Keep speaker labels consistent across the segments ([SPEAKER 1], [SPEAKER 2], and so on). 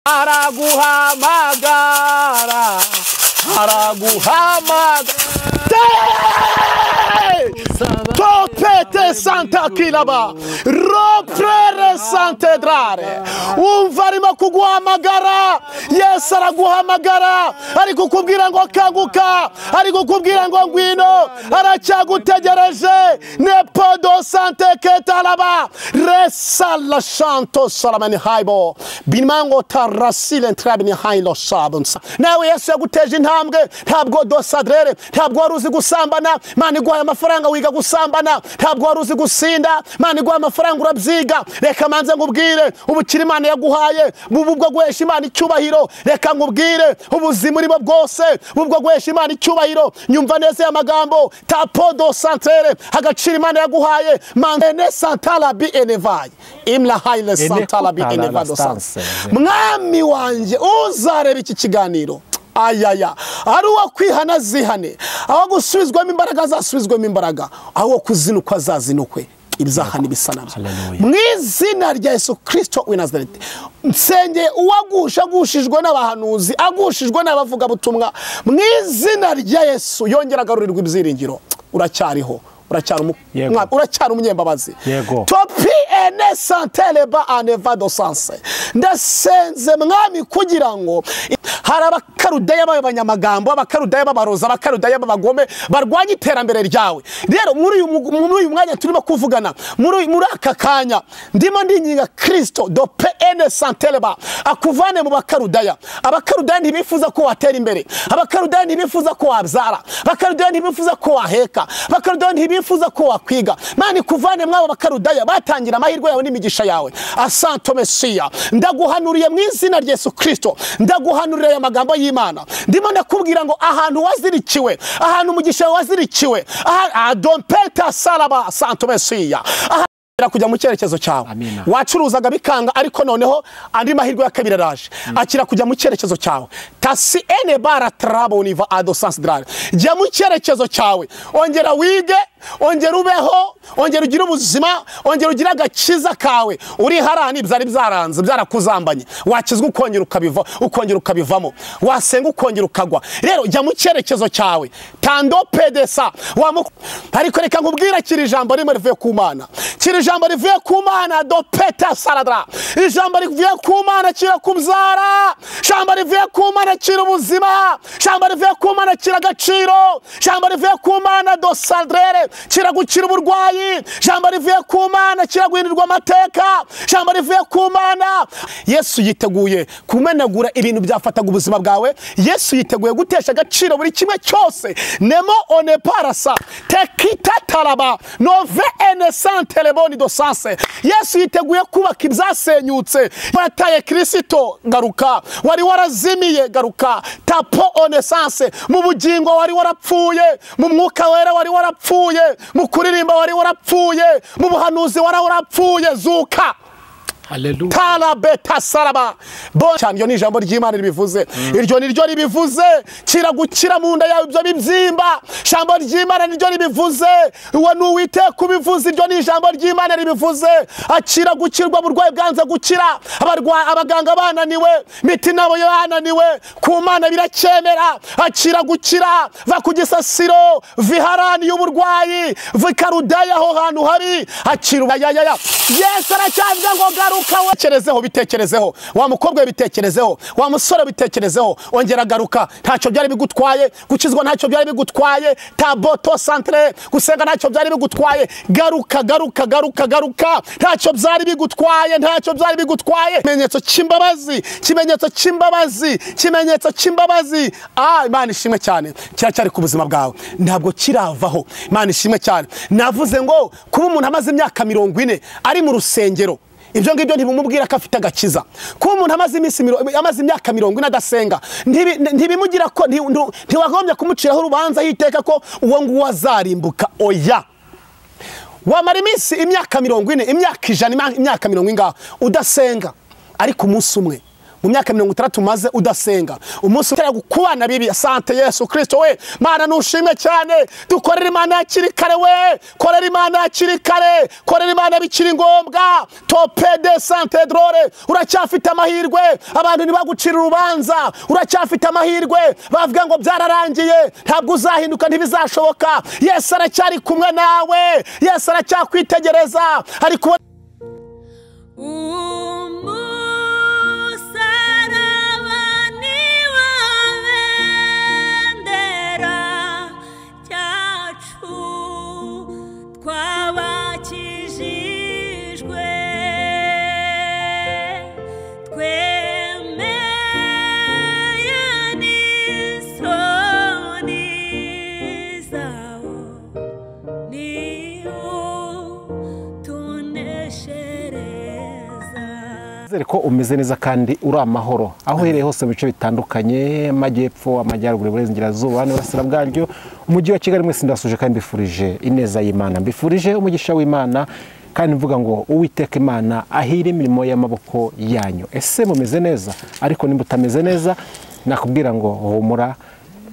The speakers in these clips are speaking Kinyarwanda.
[SPEAKER 1] araguhamagara topete santa kilaba roprere santedrare umva arimo kuguhamagara Yesu araguhamagara ari kukubwira ngo kanguka ari kukubwira ngo ngwino aracyagutegereje nepodo sante ketalaba resala shanto salamani haibo bimango tarasile entrabini hailo sabunsa nawe Yesu yaguteje intambwe ntabwo dosadrere ntabwo waruzi gusambana Imana iguhaye amafaranga wiga gusambana ntabwo waruzi gusinda Imana iguhaye amafaranga urabyiga reka manze ngubwire ubukiri Imana yaguhaye bubwo guhesha Imana icyubahiro reka ngubwire ubuzima urimo bwose bubwo guhesha Imana icyubahiro nyumva neza ya magambo tapodo santere agaciro Imana yaguhaye mane santala bi enevai imla haile santala bi enevado sanse mwami wanje uzareba iki kiganiro ayaya ari uwo kwihana zihane aho gusubizwamo imbaraga zasubizwamo imbaraga aho kuzinukwa zazinukwe ibizahana ibisanabyo mu izina rya Yesu Kristo w'i Nazareti nsenge uwagushishijwe n'abahanuzi agushijwe n'abavuga butumwa mu izina rya Yesu yongera garurirwa ibyiringiro uracyariho uracyari umunyembabazi topi ene santele ba anevado sanse ndasenze mwami kugira ngo hari abakarudeya b'abanyamagambo abakarudeya b'abaroza abakarudeya b'abagome barwanya iterambere ryawe rero muri uyu mwanya turimo kuvugana muri aka kanya ndimo ndinginga Kristo dope ene santele ba akuvane mu bakarudeya abakarudeya ntibifuza ko watera imbere abakarudeya ntibifuza ko wabyara abakarudeya ntibifuza ko waheka abakarudeya ntibifuza ko wakwiga Mani kuvane mwabo bakarudaya batangira amahirwe yawe n'imigisha yawe asanto Mesiya ndaguhanuriye mu izina rya Yesu Kristo ndaguhanuriye amagambo y'Imana ndimo ndakubwira ngo ahantu wazirikiwe ahantu umugisha wazirikiwe adompeta salaba santo Mesiya kujya mu cyerekezo cyawe wacuruzaga bikanga ariko noneho andi mahirwe ya kabiri araje akira kujya mu cyerekezo cyawe tasi ene bara trabo niva adosans drare jya mu cyerekezo cyawe ongera wige ongera ubeho ongera ugire ubuzima ongera ugire agakiza kawe uri harani byari byaranze byarakuzambanye wakizwa ukongera ukabivamo wasenga ukongera ukagwa rero jya mu cyerekezo cyawe tando pedesa ariko reka nkubwira kiri jambo rimwe rivuye ku Mana kiri jambo rivuye ku Mana do peta saladra ijambo rivuye ku Mana kira kubyara jambo rivuye ku Mana kira ubuzima jambo rivuye ku Mana kira agaciro jambo rivuye ku Mana do saldrere kira gukira uburwayi jambo rivuye ku Mana kira guhindirwa amateka jambo rivuye ku Mana Yesu yiteguye kumenagura ibintu byafataga ubuzima bwawe Yesu yiteguye gutesha agaciro buri kimwe cyose nemo one parasa tekita taraba nove ene santeleboni do sanse Yesu yiteguye kubaka ibyasenyutse bataye Kristo garuka wari warazimiye garuka tapo one sanse mu bugingo wari warapfuye mu mwuka wera wari warapfuye mu kuririmba wari warapfuye mu buhanuzi wari warapfuye zuka Hallelujah. Tala beta saraba. Cyane ni ijambo ry'Imana ribivuze. Iryo ni ryo ribivuze. Kira gukira mu nda yawe ibyo bibyimba. Ijambo ry'Imana ni ryo ribivuze. Uwo nuwite kubivuza iryo ni ijambo ry'Imana ribivuze. Akira gukirwa burwayi bwanza gukira. Abaganga bananiwe, miti nabo yananiwe. Ku Mana biracyemera. Akira gukira. Va ku gisasiro, viharani y'uburwayi, vikarudaya ho hantu hari. Akira yaya. Yesu aracyavuga ngo garuka ukawekerezeho bitekerezeho wa mukobwa bitekerezeho wa musore bitekerezeho ongera garuka ntacyo byari bigutwaye gukizwa ntacyo byari bigutwaye taboto centre gusenga ntacyo byari bigutwaye garuka ntacyo byari bigutwaye kimenyetso cy'imbabazi Imana ishimwe cyane cyari ku buzima bwawe ntabwo kiravaho Imana ishimwe cyane navuze ngo kuba umuntu amaze imyaka 40 ari mu rusengero ibyo ngibyo ntibumubwira ko afite agakiza kuba umuntu amaze imyaka 40 adasenga ntibimugira ko ntiwagombye kumuciraho urubanza yiteka ko uwo nguwo azarimbuka oya wamara iminsi imyaka 40 imyaka 100 imyaka 40 ngaho udasenga ariko umunsi umwe mu myaka 30 maze udasenga umunsi utera gukubana bibi asante Yesu Kristo we Mana nushimwe cyane dukorera Imana yakiri kare we korera Imana yakiri kare korera Imana bikiri ngombwa topede sante drore uracyafite amahirwe abantu nibagucira urubanza uracyafite amahirwe bavuga ngo byararangiye ntabwo uzahinduka ntibizashoboka Yesu aracyari kumwe nawe Yesu aracyakwitegereza ariko
[SPEAKER 2] ko umeze neza kandi uri amahoro aho uhereye hose mu bice bitandukanye amajyepfo amajyaruguru iburengerazuba n'uburasira bwaryo umujyi wa Kigali mwese ndasuje kandi mbifurije ineza y'Imana mbifurije umugisha w'Imana kandi mvuga ngo Uwiteka Imana ahire imirimo y'amaboko yanyu ese mumeze neza ariko nimba utameze neza nakubwira ngo humura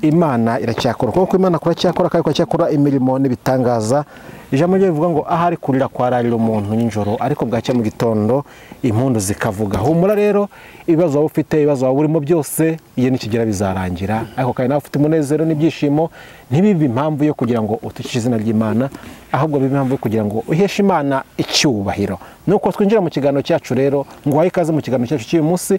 [SPEAKER 2] Imana iracyakora kuko Imana kuracyakora kandi kuracyakora imirimo n'ibitangaza ijambo ryo bivuga ngo ahari kurira kwararira umuntu n'injoro ariko bwacya mu gitondo impundu zikavuga humura rero ibibazo waba ufite ibibazo waba urimo byose iyo nikigera bizarangira ariko kandi nawe ufite umunezero n'ibyishimo ntibibe impamvu yo kugira ngo utucishe izina ry'Imana ahubwo bibe impamvu yo kugira ngo uheshe Imana icyubahiro nuko twinjira mu kiganiro cyacu rero ngo wahe ikaze mu kiganiro cyacu cy'uyu munsi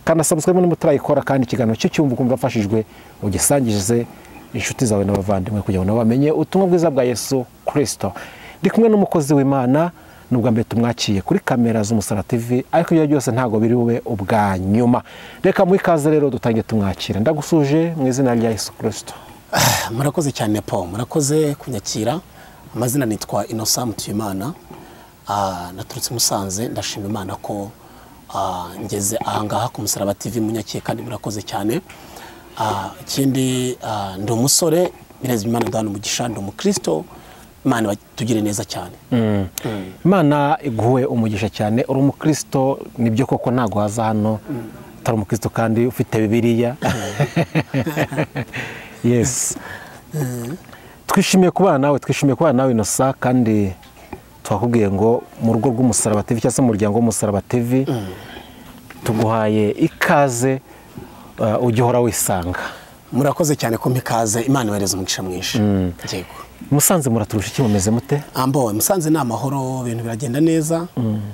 [SPEAKER 2] kandi subscribe nimba utarayikora kandi ikiganiro cyo cyumva kumva afashijwe ugisangize inshuti zawe n'abavandimwe kugira ngo bamenye ubutumwa bwiza bwa Yesu Kristo ndi kumwe n'umukozi w'Imana nubwo mbere tumwakiye kuri kamera z'Umusaraba TV ariko ibyo byose ntago biri bube ubwa nyuma reka mu ikaze rero dutangiye tumwakira ndagusuje mu izina rya Yesu Kristo
[SPEAKER 1] murakoze cyane Paul murakoze kunyakira amazina nitwa Innocent Mutuyimana naturutse Musanze ndashima Imana ko ngeze ahangaha ku Musaraba TV munyakiye kandi murakoze cyane ikindi ndi umusore bireze Imana ndana umugisha ndi umukristo Imana batugire neza cyane
[SPEAKER 2] Imana iguhe umugisha cyane uri umukristo nibyo koko ntago haza hano utari umukristo kandi ufite Bibiliya yes twishimiye kubana nawe Innocent kandi twakubwiye ngo mu rugo rw'Umusaraba TV cyangwa se mu muryango w'Umusaraba TV tuguhaye ikaze ugihora wisanga
[SPEAKER 1] murakoze cyane ko mpikaze Imana ibareze umugisha mwinshi yego
[SPEAKER 2] Musanze muraturusha iki mumeze mute
[SPEAKER 1] Musanze ni amahoro ibintu biragenda neza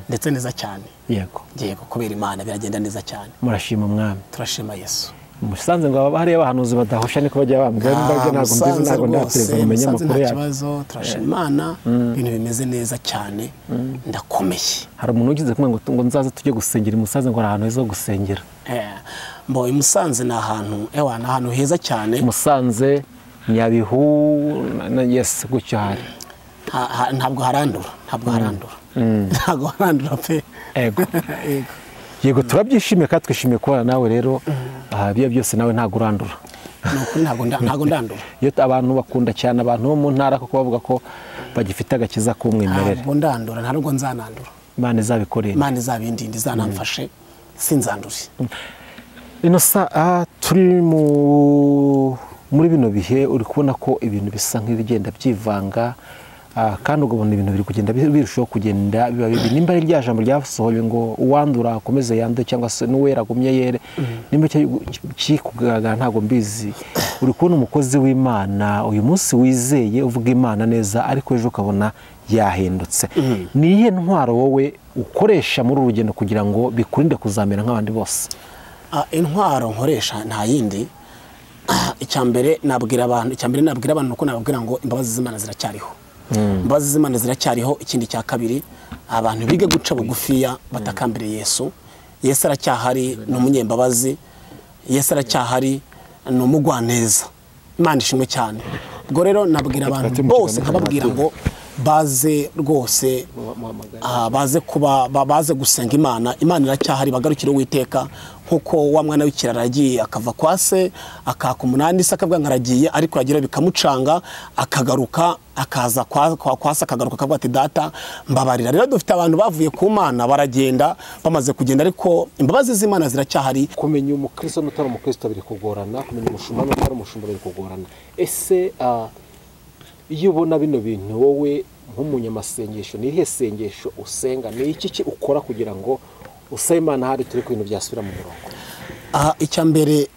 [SPEAKER 1] ndetse neza cyane
[SPEAKER 2] yego
[SPEAKER 1] kubera Imana biragenda neza cyane
[SPEAKER 2] murashima Umwami
[SPEAKER 1] turashima Yesu
[SPEAKER 2] Musanze ngo hariya abahanuzi badahusha niko bajya bambwira ntabwo nziza ntabwo ndatereza mumenye amakuru yacu
[SPEAKER 1] kibazo turashima Imana ibintu bimeze neza cyane ndakomeye
[SPEAKER 2] hari umuntu ugize kumwe ngo nzaza tujye gusengera Musanze ngo ahantu heza gusengera
[SPEAKER 1] Musanze ni ahantu heza cyane
[SPEAKER 2] Musanze Nyabihu yes gutyo hari
[SPEAKER 1] ntabwo harandura pe
[SPEAKER 2] yego turabyishimiye kandi twishimiye kubana nawe rero biya byose nawe ntago urandura
[SPEAKER 1] ntago ndandura
[SPEAKER 2] iyo abantu bakunda cyane abantu bo mu ntara kuko bavuga ko bagifite agakiza k'umwimerere
[SPEAKER 1] ntabwo ndandura ntabwo nzanandura
[SPEAKER 2] Imana izabikorera
[SPEAKER 1] Imana izabindinde izanamfashe sinzandure
[SPEAKER 2] Innocent turi muri bino bihe uri kubona ko ibintu bisa nk'ibigenda byivanga kandi ugabona ibintu biri kugenda birushaho kugenda biba bibi nimba ari rya jambo ryasohoye ngo uwandura akomeze yande cyangwa se n'uwera agumye yere nimba kikugaragara ntago mbizi uri kubona umukozi w'Imana uyu munsi wizeye uvuga Imana neza ariko ejo ukabona yahindutse niye ntwaro wowe ukoresha muri urugendo kugira ngo bikurinde kuzamera nk'abandi bose
[SPEAKER 1] intwaro nkoresha nta yindi icyambere nabwira abantu nuko nababwira ngo imbabazi z'Imana ziracyariho imbabazi z'Imana ziracyariho ikindi cya kabiri abantu bige guca bugufiya batakambire Yesu aracyahari n'umunyembabazi Yesu aracyahari n'umugwaneza Imana ishimwe cyane ubwo rero nabwira abantu bose nkababwira ngo baze rwose baze gusenga Imana iracyahari, bagarukire Uwiteka nkuko wa mwana w'ikirara agiye akava kwa se akaka umunani se akavuga nkaragiye, ariko yagira bikamucanga akagaruka akaza kwa se akagaruka akavuga ati data mbabarira. Rero dufite abantu bavuye ku Mana baragenda, bamaze kugenda, ariko imbabazi z'Imana ziracyahari.
[SPEAKER 2] Kumenya umukristo n'utari umukristo biri kugorana, kumenya umushumba n'utari umushumba biri kugorana. Ese iyo ubona bino bintu wowe nk'umunyamasengesho, ni irihe sengesho usenga, ni iki ukora kugira ngo usabe Imana hari turi ku bintu byasubira mu murongo?
[SPEAKER 1] Icya mbere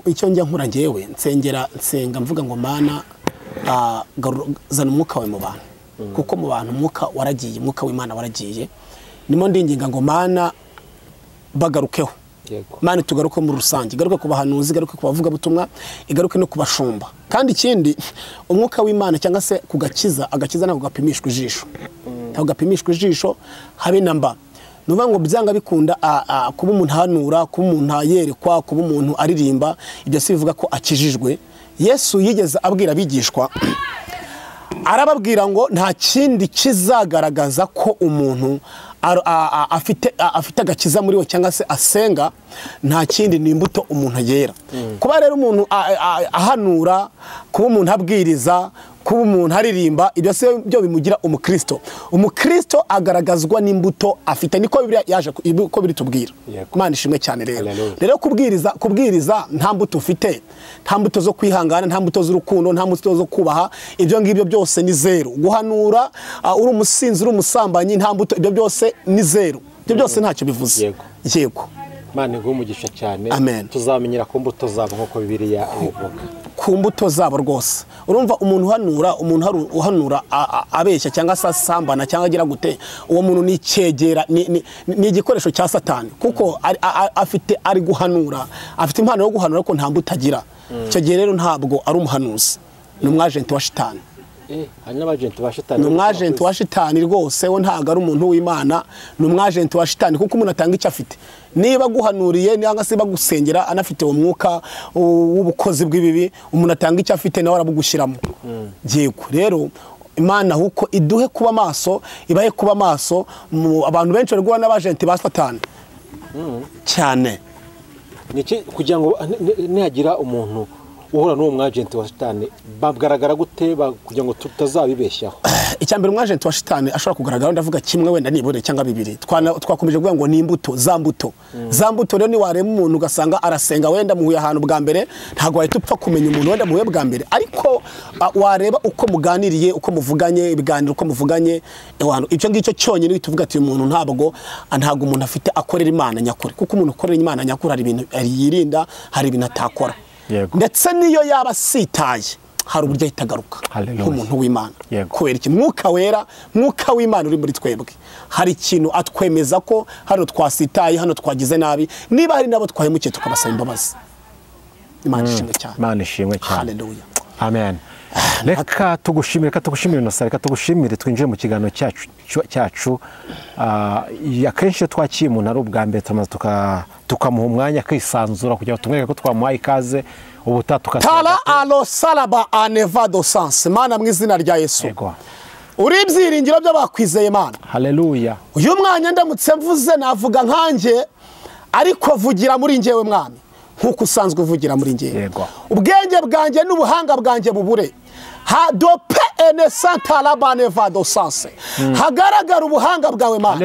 [SPEAKER 1] icyo njya nkura ngewe nsenga mvuga ngo Mana zana umwuka wawe mu bantu, kuko mu bantu umwuka waragiye, umwuka w'Imana waragiye. Nimo ndinginga ngo Mana bagarukeho, Mana tugaruke muri rusange, garuke ku bahanuzi, garuke ku bavuga butumwa, igaruke no kubashumba. Kandi ikindi umwuka w'Imana cyangwa se kugakiza, agakiza ntabwo gapimishwa ijisho, ntabwo gapimishwa ijisho habe namba. Nuvuga ngo byanga bikunda kuba umuntu hanura, kuba umuntu yerekwa, kuba umuntu aririmba, ibyo si bivuga ko akijijwe. Yesu yigeze abwira abigishwa, arababwira ngo nta kindi kizagaragaza ko umuntu afite agakiza muri we cyangwa se asenga, nta kindi ni imbuto umuntu yera. Kuba rero umuntu ahanura, kuba umuntu abwiriza, kuba umuntu aririmba, ibyo se byo bimugira umukristo. Umukristo agaragazwa n'imbuto afite, niko Bibiliya yaje ko biri tubwira. Imana ishimwe cyane. Rero kubwiriza nta mbuto ufite, nta mbuto zo kwihangana, nta mbuto z'urukundo, nta mbuto zo kubaha, ibyo ngibyo byose ni zero. Guhanura uri umusinzi, uri umusambanyi, nta mbuto, ibyo byose ni zero. Ibyo byose ntacyo bivuze. Yego.
[SPEAKER 2] Imana iguhe umugisha cyane.
[SPEAKER 1] Amen.
[SPEAKER 2] Tuzamenyera ku mbuto zabo nk'uko Bibiliya ivuga.
[SPEAKER 1] Ku mbuto zabo rwose. Urumva umuntu uhanura abeshya cyangwa se asambana cyangwa agira gute, uwo muntu ni cyegera, ni igikoresho cya Satani, kuko ari guhanura, afite impano yo guhanura ariko nta mbuto agira. Icyo gihe rero ntabwo ari umuhanuzi, ni umwagenti wa Shitani. Ni umwagenti wa Shitani rwose, we ntabwo ari umuntu w'Imana, ni umwagenti wa Shitani, kuko umuntu atanga icyo afite. Niba guhanuriye cyangwa se bagusengera anafite uwo mwuka w'ubukozi bw'ibibi, umuntu atanga icyo afite nawe arabugushyiramo. Yego. Rero Imana huko iduhe kuba maso, ibahe kuba maso. Abantu benshi bari guhura n'abagenti ba Satani cyane.
[SPEAKER 2] Niki kugira ngo nihagira umuntu uhura n'uwo mwagenti wa Shitani bagaragara gute kugira ngo tutazabibeshyaho? Icyambere
[SPEAKER 1] umwagenti wa Shitani ashobora kugaragara, ndavuga kimwe wenda nibone cyangwa bibiri. Twakomeje kuvuga ngo ni imbuto, za mbuto rero ni warema umuntu ugasanga arasenga, wenda muhuye ahantu bwa mbere, ntago wahita upfa kumenya umuntu wenda muhuye bwa mbere, ariko wareba uko muganiriye, uko muvuganye, ibiganiro uko muvuganye, icyo ngicyo cyonyine bituvuga ati uyu muntu ntabwo umuntu afite akorera Imana nyakuri, kuko umuntu ukorera Imana nyakuri hari ibintu yirinda, hari ibintu atakora. Ndetse niyo yaba sitaye hari uburyo ahitagaruka nk'umuntu w'Imana. Kubera iki? Mwuka wera, mwuka w'Imana uri muri twebwe, hari ikintu atwemeza ko hano twasitaye, hano twagize nabi, niba hari nabo twahemukiye tukabasaba imbabazi. Imana ishimwe cyane.
[SPEAKER 2] Imana ishimwe cyane.
[SPEAKER 1] Haleluya.
[SPEAKER 2] Amen. Reka tugushimire, reka tugushimire, twinjiye mu kiganiro cyacu. Akenshi twakiye umuntu ari ubwa mbere tukamuha umwanya akisanzura kugira ngo tumwereke ko twamuhaye ikaze.
[SPEAKER 1] Tala alo salaba anevado sans. Mana mu izina rya Yesu. Uri ibyiringiro by'abakwizeye Mana.
[SPEAKER 2] Haleluya.
[SPEAKER 1] Uyu mwanya ndamutse mvuze navuga nkanjye, ariko vugira muri njyewe Mwami, nkuko usanzwe uvugira muri njyewe. Ubwenge bwanjye n'ubuhanga bwanjye bubure. Hadope ene santa labane vado sanse. Hagaragara ubuhanga bwawe Mana.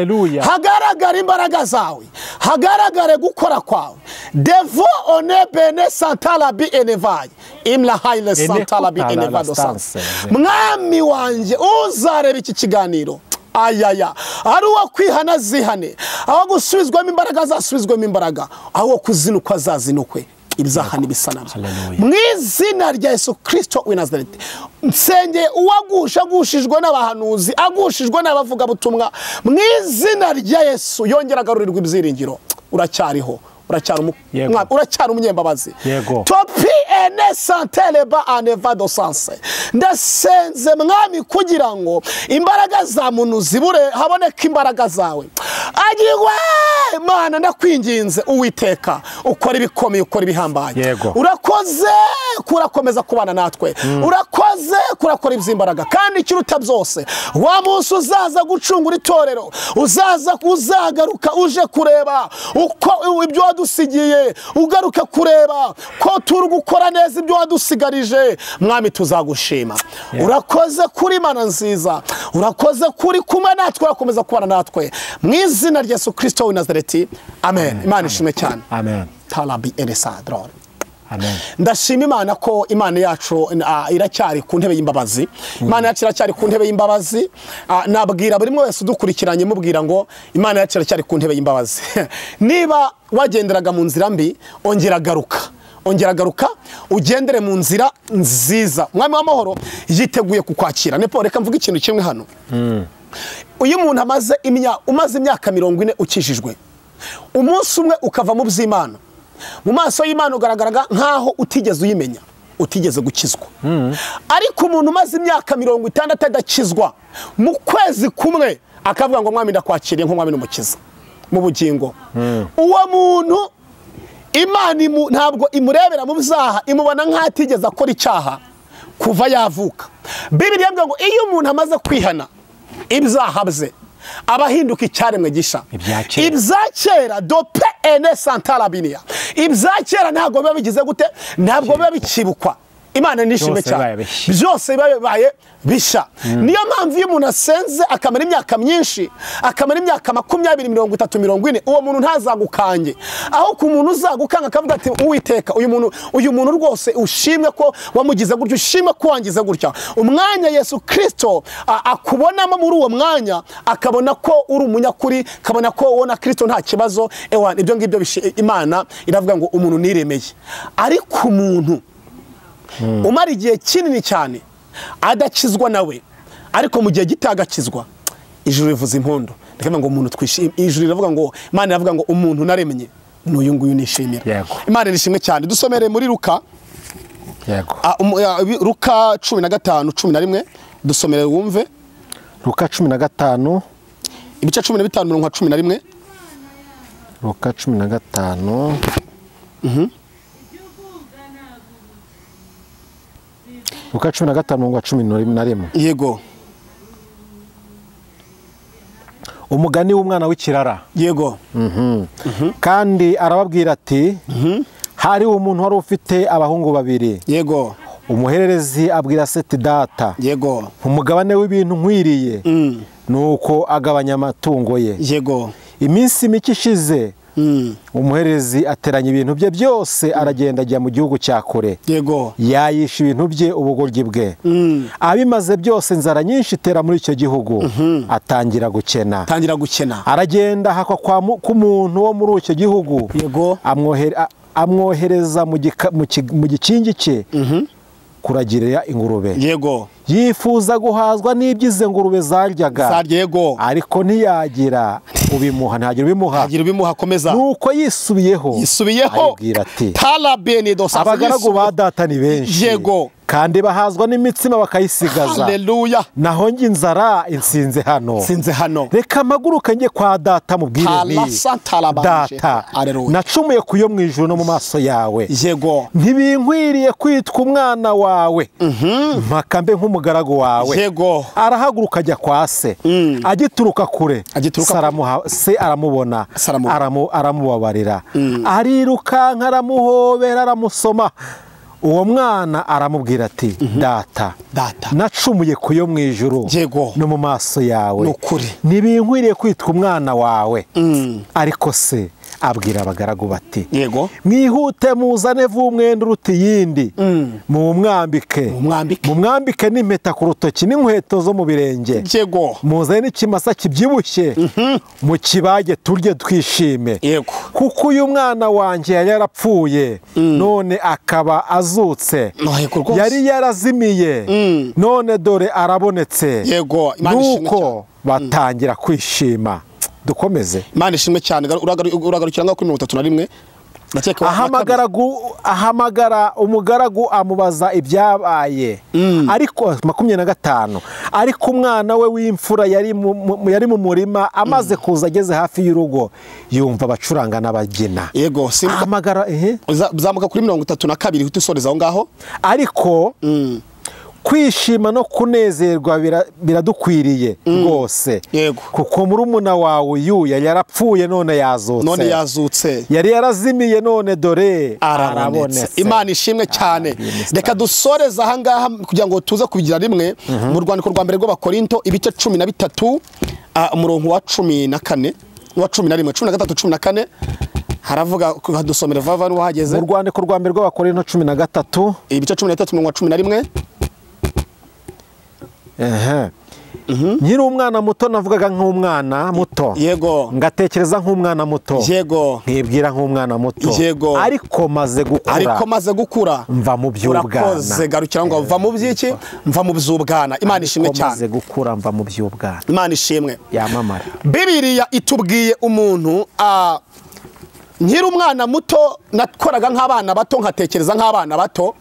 [SPEAKER 1] Hagaragara imbaraga zawe. Hagaragare gukora kwawe. Devo one bene santa labi enevaye. Imla haile santa labi enevado sanse. Mwami wanje uzareba iki kiganiro. Ayaya. Ari uwo kwihana zihane. Aho gusubizwamo imbaraga zasubizwamo imbaraga. Aho kuzinukwa zazinukwe. Ibizahani bisanabyo. Mu izina rya Yesu Kristo w'i Nazareti. Nsenge uwagushijwe n'abahanuzi, agushijwe n'abavuga butumwa, mu izina rya Yesu yongera agarurirwa ibyiringiro. Uracyariho. Uracyari umunyembabazi. Topi ene santele ba anevado sanse. Ndasenze Mwami kugira ngo imbaraga za muntu zibure, haboneka imbaraga zawe. Agiwe Mana ndakwinginze Uwiteka, ukora ibikomeye, ukora ibihambaye. Urakoze kurakomeza kubana natwe. Urakoze maze kurakora iby'imbaraga. Kandi ikiruta byose, wa munsi uzaza gucungura itorero, uzagaruka uje kureba uko ibyo wadusigiye, ugaruka kureba ko turi gukora neza ibyo wadusigarije. Mwami, tuzagushima. Urakoze kuri Imana nziza, urakoze kuri kumwe natwe, urakomeza kubana natwe, mu izina rya Yesu Kristo w'i Nazareti, amen. Imana ishimwe cyane.
[SPEAKER 2] Amen.
[SPEAKER 1] Talabi eresadron.
[SPEAKER 2] Amen.
[SPEAKER 1] Ndashima Imana ko Imana yacu iracyari ku ntebe y'imbabazi. Imana yacu iracyari ku ntebe y'imbabazi. Nabwira buri wese udukurikiranye mubwira ngo Imana yacu iracyari ku ntebe y'imbabazi. Niba wagenderaga mu nzira mbi, ongera garuka ugendere mu nzira nziza. Mwami w'amahoro yiteguye kukwakira. Nepo, reka mvuga ikintu kimwe hano. Uyu muntu umaze imyaka 40 ukijijwe, umunsi umwe ukava mu by'Imana, mu maso y'Imana ugaragaraga nkaho utigeze uyimenya, utigeze gukizwa. Ariko umuntu umaze imyaka 60 adakizwa, mu kwezi kumwe akavuga ngo Mwami ndakwakiriye nk'Umwami n'Umukiza mu bugingo. Uwo muntu Imana ntabwo imurebera mu byaha, imubona nk'atigeze akora icyaha kuva yavuka. Bibiliya ivuga ngo iyo umuntu amaze kwihana ibyaha bye, abahinduka icyaremwe gisha. Ibya kera dope ene santarabinia, ibya kera ntabwo biba bigize gute, ntabwo biba bikibukwa. Imana nishimwe cyane, byose bibaye bisha. Niyo mpamvu iyo umuntu asenze akamara imyaka myinshi, akamara imyaka 20, 30, 40, uwo muntu ntazagukange. Aho ku muntu uzagukanga akavuga ati Uwiteka, uyu muntu rwose ushimwe ko wamugize gutyo, ushimwe ko wangize gutya. Umwanya Yesu Kristo akubonamo muri uwo mwanya, akabona ko uri umunyakuri, akabona ko wona Kristo nta kibazo. Ewa, ibyo ngibyo Imana iravuga ngo umuntu niremeye. Ariko umuntu umara igihe kinini cyane adakizwa nawe, ariko mu gihe gitagakizwa, ijuru rivuza impundu. Reka ngo umuntu twishime, ijuru riravuga ngo, Imana iravuga ngo umuntu naremye n'uyu nguyu nishimira. Imana nishimwe cyane. Dusomere muri Luka, Luka 15:11, dusomere wumve.
[SPEAKER 2] Luka 15
[SPEAKER 1] ibice 15 mirongo 11.
[SPEAKER 2] Luka 15. Luka 15:11.
[SPEAKER 1] Yego.
[SPEAKER 2] Umugani w'umwana w'ikirara.
[SPEAKER 1] Yego.
[SPEAKER 2] Kandi arababwira ati, hari umuntu wari ufite abahungu babiri.
[SPEAKER 1] Yego.
[SPEAKER 2] Umuhererezi abwira se ati, data,
[SPEAKER 1] yego,
[SPEAKER 2] umugabane w'ibintu nkwiriye. Nuko agabanya amatungo ye.
[SPEAKER 1] Yego.
[SPEAKER 2] Iminsi mike ishize, umuherezi ateranya ibintu bye byose, aragenda ajya mu gihugu cya kure.
[SPEAKER 1] Yego.
[SPEAKER 2] Yayisha ibintu bye ubugoryi bwe. Abimaze byose inzara nyinshi itera muri icyo gihugu. Atangira gukena. Aragenda hakwa ku muntu wo muri icyo gihugu.
[SPEAKER 1] Yego.
[SPEAKER 2] Amwohereza mu gikingi cye kuragirira ingurube.
[SPEAKER 1] Yego.
[SPEAKER 2] Yifuza guhazwa n'ibyize ngurube zaryaga.
[SPEAKER 1] Yego.
[SPEAKER 2] Ariko ntiyagira ubimuha, ntagira ubimuha.
[SPEAKER 1] Komeza.
[SPEAKER 2] Nuko yisubiyeho abwira ati, abagaragu ba data ni benshi.
[SPEAKER 1] Yego.
[SPEAKER 2] Kandi bahazwa n'imitsima bakayisigaza.
[SPEAKER 1] Haleluya.
[SPEAKER 2] Naho njye inzara insinze hano. Reka amaguruke njye kwa data mubwire nti, data, nacumuye kuyo mu ijuru no mu maso yawe.
[SPEAKER 1] Yego.
[SPEAKER 2] Ntibinkwiriye kwitwa umwana wawe, mpaka mbe nk'umugaragu wawe.
[SPEAKER 1] Yego.
[SPEAKER 2] Arahaguruka ajya kwa se. Agituruka kure, se aramubona, aramubabarira. Arirukanka, aramuhobera, aramusoma. Uwo mwana aramubwira ati, data, nacumuye kuyo mu ijuru no mu maso yawe. Ntibinkwiriye kwitwa umwana wawe. Ariko se abwira abagaragu bati,
[SPEAKER 1] yego,
[SPEAKER 2] mwihute muzane v'umwenda uruta iyindi, mumwambike n'impeta ku rutoki n'inkweto zo mu birenge.
[SPEAKER 1] Yego.
[SPEAKER 2] Muzane n'ikimasa kibyibushye, mu kibage turye twishime.
[SPEAKER 1] Yego.
[SPEAKER 2] Kuko uyu mwana wanjye yari yarapfuye, none akaba azutse. Yari yarazimiye, none dore arabonetse.
[SPEAKER 1] Yego.
[SPEAKER 2] Nuko batangira kwishima. Dukomeze.
[SPEAKER 1] Imana ishimwe cyane. Uragarukira ngaho kuri 31.
[SPEAKER 2] Ahamagara umugaragu amubaza ibyabaye. Ariko 25. Ariko umwana we w'imfura yari mu murima, amaze kuza ageze hafi y'urugo, yumva abacuranga n'abagina.
[SPEAKER 1] Yego.
[SPEAKER 2] Ahamagara
[SPEAKER 1] zamuka kuri 32 utusoreza aho ngaho.
[SPEAKER 2] Ariko kwishima no kunezerwa biradukwiriye rwose, kuko murumuna wawe uyu yari yarapfuye none yazutse, yari yarazimiye none dore arabonetse.
[SPEAKER 1] Imana ishimwe cyane. Reka dusoreze aha ngaha kugira ngo tuze kubigira rimwe mu rwandiko rwa mbere rw'Abakorinto ibice 13 umurongo wa 14 wa 11 13 14 haravuga dusomere vava n'uhageze
[SPEAKER 2] mu rwandiko rwa mbere rw'Abakorinto 13 ibice
[SPEAKER 1] 13 umurongo wa 11.
[SPEAKER 2] Nkiri umwana muto navugaga nk'umwana muto,
[SPEAKER 1] yego,
[SPEAKER 2] ngatekereza nk'umwana muto,
[SPEAKER 1] yego,
[SPEAKER 2] nkibwira nk'umwana muto,
[SPEAKER 1] yego,
[SPEAKER 2] ariko maze gukura mva mu by'ubwana.
[SPEAKER 1] Urakoze, garukira ngo mva mu by'iki? Mva mu by'ubwana. Imana ishimwe cyane.
[SPEAKER 2] Maze gukura mva mu by'ubwana.
[SPEAKER 1] Imana ishimwe.
[SPEAKER 2] Yamamara.
[SPEAKER 1] Bibiliya itubwiye umuntu nkiri umwana muto nakoraga nk'abana bato, nkatekereza nk'abana bato,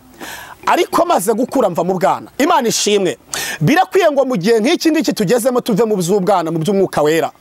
[SPEAKER 1] ariko maze gukura mva mu bwana. Imana ishimwe. Birakwiye ngo mu gihe nk'iki ngiki tugezemo tuve mu by'ubwana, mu by'umwuka wera,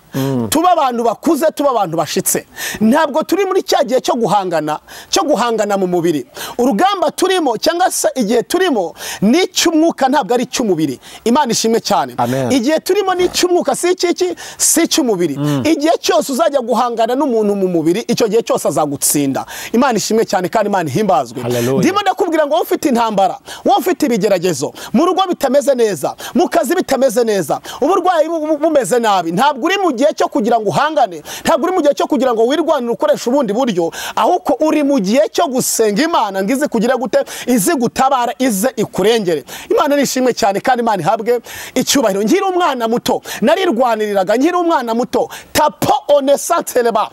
[SPEAKER 1] tuba abantu bakuze, tuba abantu bashitse. Ntabwo turi muri cya gihe cyo guhangana mu mubiri. Urugamba turimo cyangwa se igihe turimo ni cy'umwuka, ntabwo ari cy'umubiri. Imana ishimwe cyane. Igihe turimo ni cy'umwuka, si cy'umubiri. Igihe cyose uzajya guhangana n'umuntu mu mubiri, icyo gihe cyose azagutsinda. Imana ishimwe cyane kandi Imana ihimbazwe. Ndimo ndakubwira ngo ufite intambara, ufite ibigeragezo, mu rugo bitameze neza, mu kazi bitameze neza, uburwayi bumeze nabi, ntabwo uri mu gihe cyo kugira ngo uhangane, ntabwo uri mu gihe cyo kugira ngo wirwanire ukoresha ubundi buryo, ahubwo uri mu gihe cyo gusenga Imana ngo ize kugira gute, ize gutabara, ize ikurengere. Imana nishimwe cyane kandi Imana ihabwe icyubahiro. Nkiri umwana muto narirwaniriraga, nkiri umwana muto tapo onesanteleba,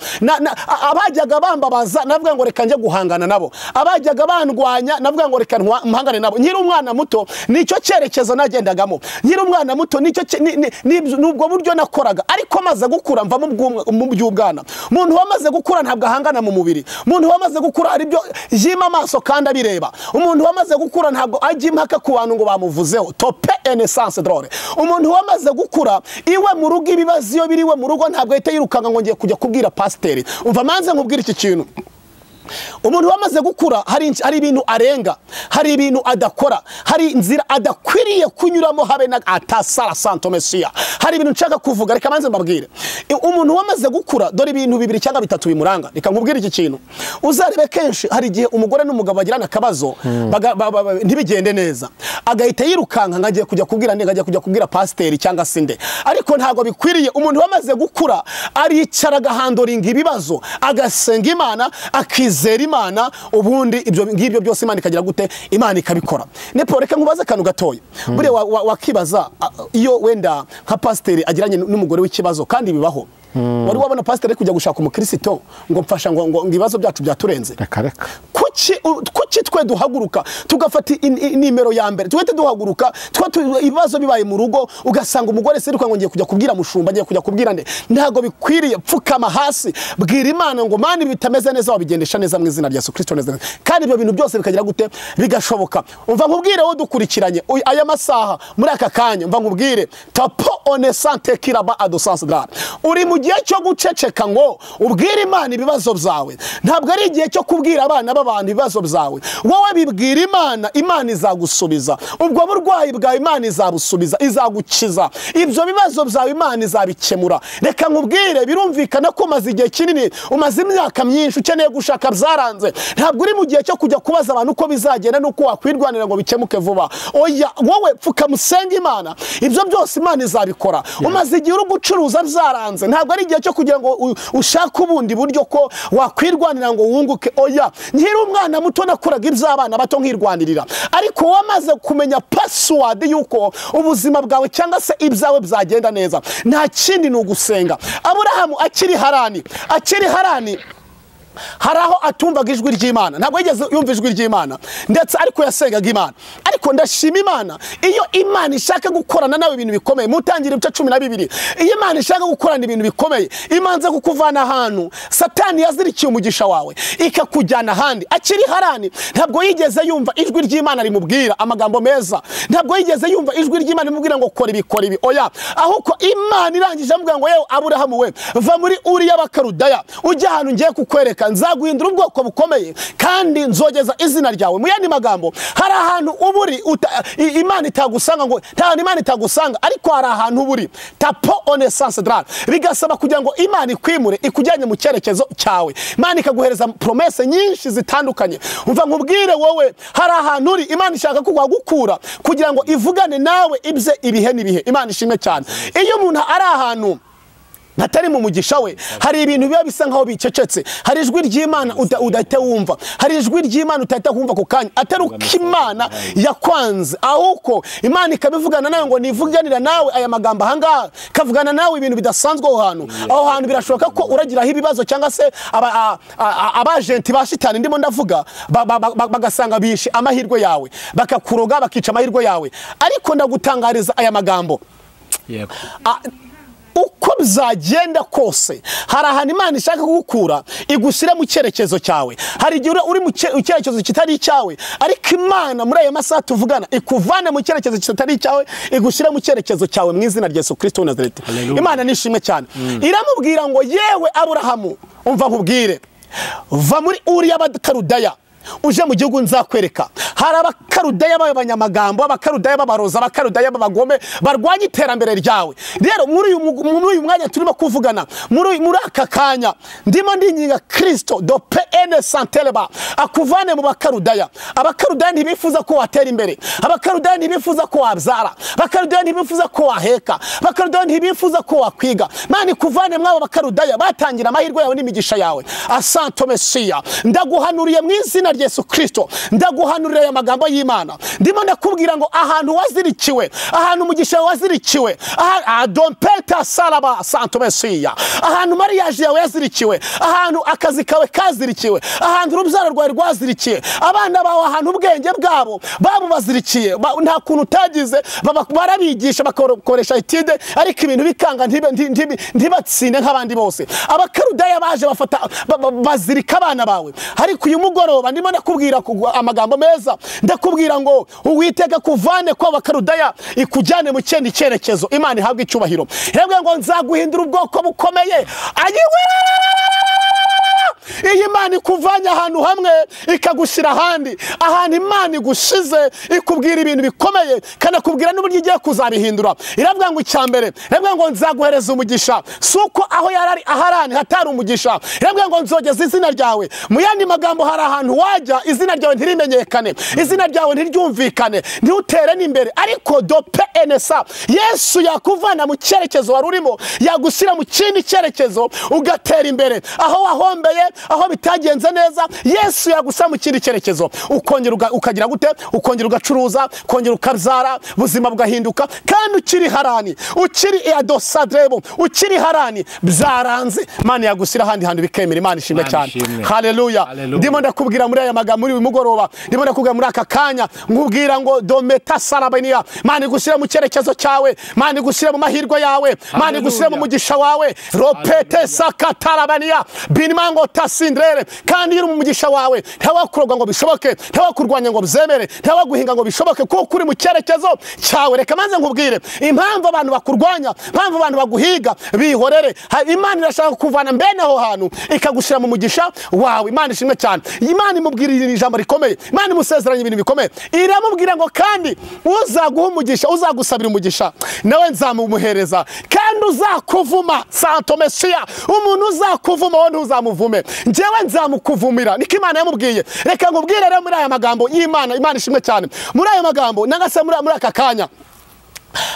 [SPEAKER 1] abajyaga bambabaza navuga ngo reka nje guhangana nabo, abajyaga bandwanya navuga ngo reka mpangane nabo. Nkiri umwana muto nicyo cyerekezo nagendagamo, nkiri umwana muto nicyo nubwo buryo nakoraga, ariko maze gukura mva mu by'ubwana. Umuntu wamaze gukura ntabwo ahangana mu mubiri. Umuntu wamaze gukura ari byo yima amaso kandi abireba. Umuntu wamaze gukura ntabwo ajya impaka ku bantu ngo bamuvuzeho. Tope enesanse drore. Umuntu wamaze gukura iwe mu rugo, ibibazo iyo biriwe mu rugo ntabwo ahita yirukanga ngo ngiye kujya kubwira pasiteri. Umva manze nkubwira iki kintu. Umuntu wamaze gukura hari ibintu arenga, hari ibintu adakora, hari inzira adakwiriye kunyuramo, habe na atasara santo mesia. Hari ibintu nshaka kuvuga, reka manze mbabwire. Umuntu wamaze gukura dore ibintu bibiri cyangwa bitatu bimuranga. Reka nkubwire iki kintu. Uzarebe kenshi hari igihe umugore n'umugabo bagirana akabazo ntibigende neza, agahita yirukanka ngagiye kujya kubwira ngagiye kujya kubwira pasiteri cyangwa sinde. Ariko ntago bikwiriye. Umuntu wamaze gukura aricara agahandoringa ibibazo, agasenga Imana, akizera Imana, ubundi ibyo ngibyo byose Imana ikagira gute, Imana ikabikora. Nepo reka nkubaze akantu gatoya. Bure wakibaza iyo wenda nka pasiteri agiranye n'umugore w'ikibazo, kandi bibaho. Wari wabona pasiteri kujya gushaka umukristo ngo mfasha ngo ibibazo byacu byaturenze?
[SPEAKER 2] Reka
[SPEAKER 1] kuki twe duhaguruka tugafata nimero ya mbere, twete duhaguruka ibibazo bibaye mu rugo, ugasanga umugore seruka ngo ngiye kujya kubwira mushumba, ngiye kujya kubwira nde? Ntago bikwiriye. Pfukama hasi, bwira Imana ngo Mana bitameze neza wabigendesha neza mu izina rya Yesu Kristo neza, kandi ibyo bintu byose bikagira gute, bigashoboka. Umva nkubwire wo dukurikiranye aya masaha muri aka kanya, umva nkubwire tapo onesante kiraba adosanse dra. Uri mu gihe cyo guceceka ngo ubwire Imana ibibazo byawe, ntabwo ari igihe cyo kubwira abana b'abantu ibibazo byawe. Wowe bibwira Imana, Imana izagusubiza. Ubwo burwayi bwa Imana izabusubiza, izagukiza. Ibyo bibazo byawe Imana izabikemura. Reka nkubwire, birumvikana ko umaze igihe kinini, umaze imyaka myinshi ukeneye gushaka byaranze, ntabwo uri mu gihe cyo kujya kubaza abantu uko bizagenda nuko wakwirwanira ngo bikemuke vuba. Oya, wowe pfuka musenga Imana, ibyo byose Imana izabikora. Umaze igihe uri gucuruza byaranze, ntabwo ari igihe cyo kugira ngo ushake ubundi buryo ko wakwirwanira ngo wunguke. Oya, nkiri umwana muto nakoraga iby'abana bato nkirwanirira, ariko wamaze kumenya password yuko ubuzima bwawe cyangwa se ibyawe byagenda neza, nta kindi ni ugusenga. Aburahamu akiri Harani hari aho atumvaga ijwi ry'Imana, ntabwo yigeze yumva ijwi ry'Imana, ndetse ariko yasengaga Imana. Ariko ndashima Imana, iyo Imana ishaka gukorana nawe ibintu bikomeye, mutangira ibice 12, iyo Imana ishaka gukorana ibintu bikomeye, imanze kukuvana ahantu Satani yazirikiye umugisha wawe ikakujyana ahandi. Akiri Harani ntabwo yigeze yumva ijwi ry'Imana rimubwira amagambo meza, ntabwo yigeze yumva ijwi ry'Imana rimubwira ngo kora ibi. Oya, ahubwo Imana irangije amubwira ngo yewe Aburahamu we, va muri Uri y'Abakarudaya ujya ahantu ngiye kukwereka. uwiteka nzaguhindura ubwoko bukomeye kandi nzogeza izina ryawe. Mu yandi magambo, hari ahantu uburi Imana itagusanga ngo nta Imana itagusanga, ariko hari ahantu uburi tapo onesance drare, bigasaba kugira ngo Imana ikwimure ikujyanye mu cyerekezo cyawe. Imana ikaguhereza promesse nyinshi zitandukanye. Umva nkubwire wowe, hari ahantu uri Imana ishaka kugukura kugira ngo ivugane nawe ibye ibihe n'ibihe. Imana ishimwe cyane. Iyo umuntu ari ahantu natari mu mugisha we, hari ibintu biba bisa nkaho bicecetse, hari ijwi ry'Imana udahita wumva, hari ijwi ry'Imana utahita kumva ku kanya, atari uko Imana yakwanze, ahubwo Imana ikabivugana nawe ngo nivuganira nawe aya magambo ahangaha, kavugana nawe ibintu bidasanzwe aho hantu birashoboka ko uragiraho ibibazo cyangwa se abajenti ba shitani ndimo ndavuga bagasanga bishe amahirwe yawe, bakakuroga bakica amahirwe yawe. Ariko ndagutangariza aya magambo, uko bizagenda kose hari ahantu Imana ishaka kugukura igushyira mu cyerekezo cyawe. Hari igihe uri mu cyerekezo kitari icyawe, ariko Imana muri aya masaha tuvugana ikuvana mu cyerekezo kitari icyawe igushyira mu cyerekezo cyawe mu izina rya Yesu Kristo wa Nazareti. Imana nishimwe cyane. Iramubwira ngo yewe Aburahamu, umva nkubwire, va muri Uri y'Abakarudaya uje mu gihugu nzakwereka. Hari Abakarudaya b'abanyamagambo, Abakarudaya b'abaroza, Abakarudaya b'abagome barwanya iterambere ryawe. Rero muri uyu mwanya turimo kuvugana, muri aka kanya ndimo ndinginga Kristo do PN Santeleba akuvane mu Bakarudaya. Abakarudaya ntibifuza ko watera imbere, Abakarudaya ntibifuza ko wabyara, Abakarudaya ntibifuza ko waheka, Abakarudaya ntibifuza ko wakwiga. Mani kuvane mwabo Bakarudaya batangira amahirwe yawe n'imigisha yawe. Asanto Mesiya, ndaguhanuriye mu izina rya Yesu Kristo, ndaguhanurira aya magambo y'Imana. Ndimo ndakubwira ngo ahantu wazirikiwe, ahantu umugisha wazirikiwe, adompeta salaba Santo Mesiya, ahantu mariage yawe yazirikiwe, ahantu akazi kawe kazirikiwe, ahantu urubyaro rwawe rwazirikiye, abana bawe ahantu ubwenge bwabo bazirikiye, nta kuntu utagize, barabigisha bakakoresha etide, ariko ibintu bikanga ntibatsinde nk'abandi bose. Abakarudaya baje bazirika abana bawe. Ariko uyu mugoroba ndimo ndakubwira amagambo meza, ndakubwira ngo Uwiteka kuvane kwa Bakarudaya ikujyane mu kindi cyerekezo. Imana ihabwe icyubahiro. Yebwe ngo nzaguhindura ubwoko bukomeye. Iyi Imana ikuvanye ahantu hamwe ikagushyira ahandi, ahantu Imana igushize ikubwira ibintu bikomeye kanakubwira n'uburyo igiye kuzabihindura. Iravuga ngo icyambere, iravuga ngo nzaguhereza umugisha, suko aho yarari aharani hatari umugisha. Iravuga ngo nzogeza izina ryawe. Mu yandi magambo, hari ahantu wajya izina ryawe ntirimenyekane, izina ryawe ntiryumvikane, ntiutere n'imbere, ariko do PNSA Yesu yakuvana mu cyerekezo wari urimo yagushyira mu kindi cyerekezo ugatera imbere. Aho wahombeye, aho bitagenze neza, Yesu yagushyira mu kindi cyerekezo, ukongera ukagira gute, ukongera ugacuruza, ukongera ukabyara, ubuzima bugahinduka, kandi ukiri harani, ukiri adosadrebo, ukiri harani byaranze, Imana yagushyira ahandi hantu bikemera. Imana ishimwe cyane. Haleluya. Ndimo ndakubwira muri aya magambo muri uyu mugoroba, ndimo ndakubwira muri aka kanya nkubwira ngo dometa sarabania, Imana igushyira mu cyerekezo cyawe, Imana igushyira mu mahirwe yawe, Imana igushyira mu mugisha wawe. Ropete sakatarabania binimango tasindrere, kandi iri mu mugisha wawe ntawakuroga ngo bishoboke, ntawakurwanya ngo byemere, ntawaguhinga ngo bishoboke, kuko uri mu cyerekezo cyawe. Reka manze nkubwire impamvu abantu bakurwanya, impamvu abantu baguhiga, bihorere. Imana irashaka kuvana mbene aho hantu ikagushyira mu mugisha wawe. Imana ishimwe cyane. Imana imubwirira ijambo rikomeye, Imana imusezeranya ibintu bikomeye. Iramubwira ngo kandi uzaguha umugisha, uzagusabira umugisha, nawe nzamumuhereza, kandi uzakuvuma Santo Mesiya, umuntu uzakuvuma wowe ntuzamuvume, njyewe nzamukuvumira. Niko Imana yamubwiye. Reka nkubwire rero muri aya magambo y'Imana, Imana ishimwe cyane, muri aya magambo nangase muri aka kanya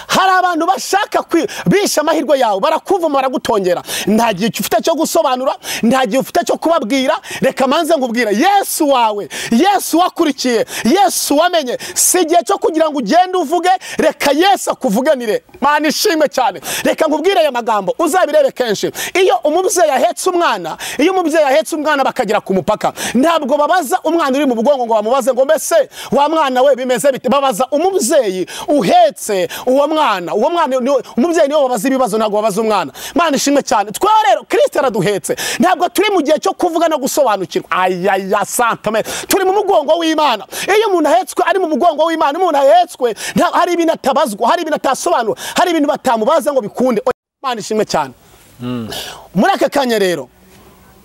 [SPEAKER 1] hari abantu bashaka bisha amahirwe yawe, barakuvuma, baragutongera, nta gihe ufite cyo gusobanura, nta gihe ufite cyo kubabwira. Reka manze nkubwira, Yesu wawe, Yesu wakurikiye, Yesu wamenye, si igihe cyo kugira ngo ugende uvuge, reka Yesu akuvuganire. Imana ishimwe cyane. Reka nkubwire aya magambo uzabirebe kenshi. Iyo umubyeyi ahetse umwana, iyo umubyeyi ahetse umwana bakagera ku mupaka, ntabwo babaza umwana uri mu bugongo ngo bamubaze ngo mbese wa mwana we bimeze bite, babaza umubyeyi uhetse uwo mwana. Umubyeyi niwe wabaza ibibazo, ntabwo wabaza umwana. Imana ishimwe cyane. Twa rero Kristo araduhetse, ntabwo turi mu gihe cyo kuvuga no gusobanukirwa. Ayaya santame, turi mu mugongo w'Imana. Iyo umuntu ahetswe ari mu mugongo w'Imana, umuntu ahetswe hari ibintu atabazwa, hari ibintu atasobanura, hari ibintu batamubaza ngo bikunde. Imana ishimwe cyane. Muri aka kanya rero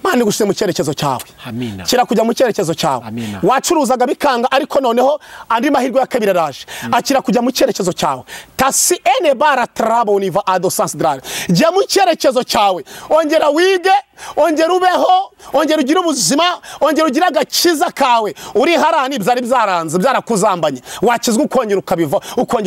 [SPEAKER 1] Mana igushyire mu cyerekezo cyawe.
[SPEAKER 2] Amina.
[SPEAKER 1] Kira kujya mu cyerekezo cyawe.
[SPEAKER 2] Amina.
[SPEAKER 1] Wacuruzaga bikanga ariko noneho andi mahirwe ya kabiri araje. Akira kujya mu cyerekezo cyawe. Tasi ene bara trabo niva ado sansidrare. Jya mu cyerekezo cyawe. Ongera wige, ongera ubeho, ongera ugire ubuzima, ongera ugire agakiza kawe. Uri harani byari byaranze, byarakuzambanye. Wakizwa ukongera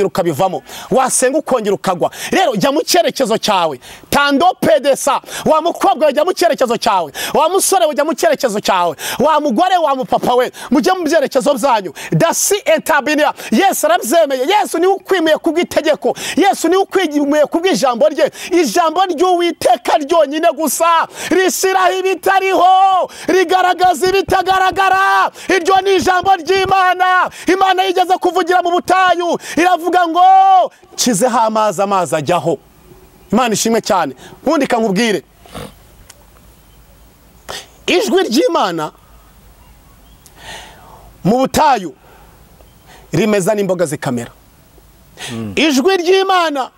[SPEAKER 1] ukabivamo. Wasenga ukongera ukagwa. Rero jya mu cyerekezo cyawe. Tando pedesa. Wa mukobwa jya mu cyerekezo cyawe. Wa musore ujya mu cyerekezo cyawe. Wa mugore wa mupapa we mujye mu byerekezo byanyu. Dasi etabinia. Yesu arabyemeye. Yesu ni ukwimiye kubwitegeko. Yesu ni ukwimiye kubwijambo rye. Ijambo ry'Uwiteka ryonyine gusa rishyiraho ibitariho, rigaragaza ibitagaragara. Iryo ni ijambo ry'Imana. Imana yigeze kuvugira mu butayu iravuga ngo nshyizeho amazi ajyaho. Imana ishimwe cyane. Ubundi kankubwire, ijwi ry'Imana mu butayu rimeza n'imboga zikamera. Ijwi ry'Imana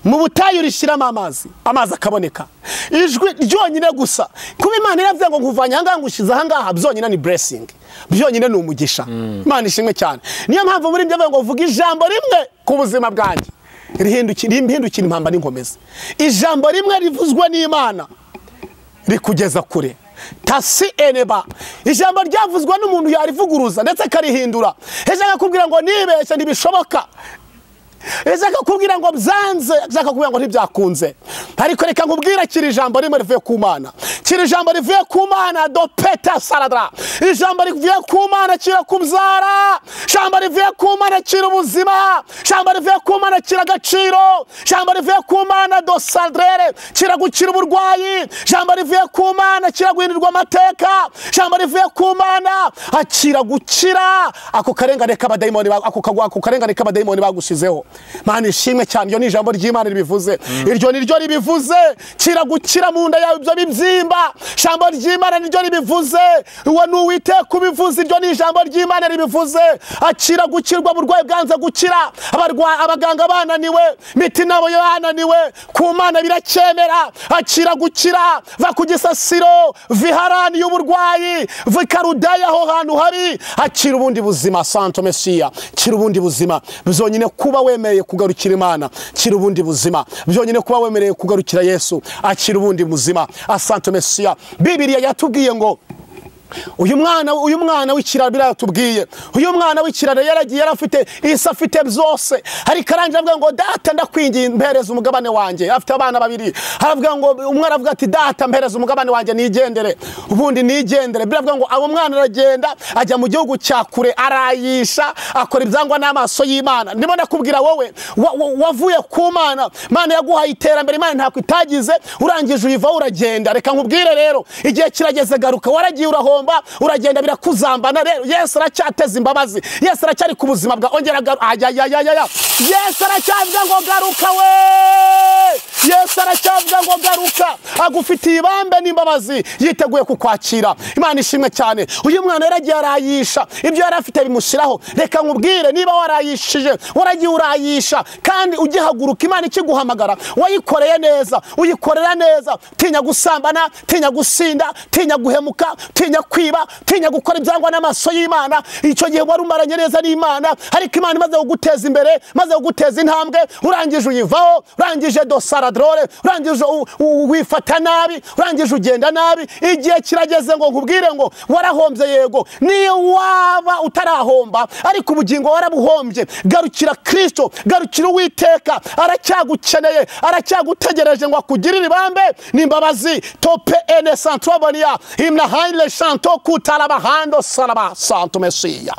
[SPEAKER 1] mu butayu rishyiramo amazi akaboneka. Ijwi ryonyine gusa. Kuba Imana iravuga ngo nkuvanye ahangaha ngushize ahangaha, byonyine ni blessing, byonyine ni umugisha. Imana ishimwe cyane. Niyo mpamvu muri byo ngo vuga ijambo rimwe ku buzima bwanjye rihindukira impamba n'inkomezi. Ijambo rimwe rivuzwe n'Imana rikugeza kure. Tasi eneba. Ijambo ryavuzwe n'umuntu yarivuguruza ndetse karihindura. Ejo akakubwira ngo nibeshye ntibishoboka. Ejo akakubwira ngo byanze, ejo akakubwira ngo ntibyakunze. Ariko reka nkubwira kiri ijambo rimwe rivuye ku Mana. Kiri ijambo rivuye ku Mana do peta saradra. Ijambo rivuye ku Mana kira kubyara. Ijambo rivuye ku Mana kira ubuzima. Ijambo rivuye ku Mana kira agaciro. Ijambo rivuye ku Mana do sandrere kira gukira uburwayi. Ijambo rivuye ku Mana kira guhindurirwa amateka. Ijambo rivuye ku Mana akira gukira ako karengane k'abadayimoni, ako karengane k'abadayimoni bagushizeho. Mana ishimwe cyane. Iyo ni ijambo ry'Imana ribivuze. Iryo ni ryo ribivuze. Kira gukira mu nda yawe ibyo bibyimba. Ijambo ry'Imana ni ryo ribivuze. Uwo ni Uwiteka ubivuze. Iryo ni ijambo ry'Imana ribivuze. Akira gukirwa burwayi bwanze gukira. Abaganga bananiwe, imiti nabo yananiwe, ku Mana biracyemera. Akira gukira. Va ku gisasiro, viharani y'uburwayi, vikarudaya aho hantu habi. Akira ubundi buzima. Santo Mesiya. Kira ubundi buzima. Bizonyine kuba wemeye kugarukira Imana. Kira ubundi buzima. Byonyine kuba wemereye kugarukira Yesu. Akira ubundi buzima. Asante Mesiya. Bibiliya yatubwiye ngo uyu mwana w'ikiraro biratubwiye. Uyu mwana w'ikiraro yaragiye yarafite afite byose. Ariko arangije avuga ngo data ndakwingiye mpereza umugabane wanjye. Afite abana babiri. Aravuga ngo umwe aravuga ati data mpereza umugabane wanjye nigendere. Ubundi nigendere. Biravuga ngo abo mwana aragenda ajya mu gihugu cya kure arayisha akora ibyangwa n'amaso y'Imana. Ndimo ndakubwira wowe wavuye ku Mana. Mana yaguhaye iterambere, Imana ntako itagize, urangije uyiva uragenda. Reka nkubwire rero, igihe kirageze garuka. Waragiye urahomba, uragenda birakuzambana. Rero Yesu aracyateza imbabazi. Yesu aracyari ku buzima bwa ongera Yesu aracyavuga ngo garuka we. Yesu aracyavuga ngo garuka. Agufitiye ibambe n'imbabazi, yiteguye kukwakira. Imana ishimwe cyane. Uyu mwana yaragiye arayisha ibyo yari afite bimushiraho. Reka nkubwire, niba warayishije, waragiye urayisha kandi ugihaguruka, Imana ikiguhamagara wayikoreye neza, uyikorera neza. Tinya gusambana, tinya gusinda, tinya guhemuka, tinya kwiba, tinya gukora ibyangwa n'amaso y'Imana. Icyo gihe wari umaranye neza n'Imana, ariko Imana imaze kuguteza imbere, maze kuguteza intambwe, urangije uyivaho, urangije dosaradrore, urangije wifata nabi, urangije ugenda nabi. Igihe kirageze ngo nkubwire ngo warahombye. Yego, niyo waba utarahomba ariko ubugingo warabuhombye. Garukira Kristo, garukira Uwiteka. Aracyagukeneye, aracyagutegereje ngo akugirire ibambe n'imbabazi. Tope ene santrobonia imna haile shanto kutalabahando salaba. Santo Mesiya.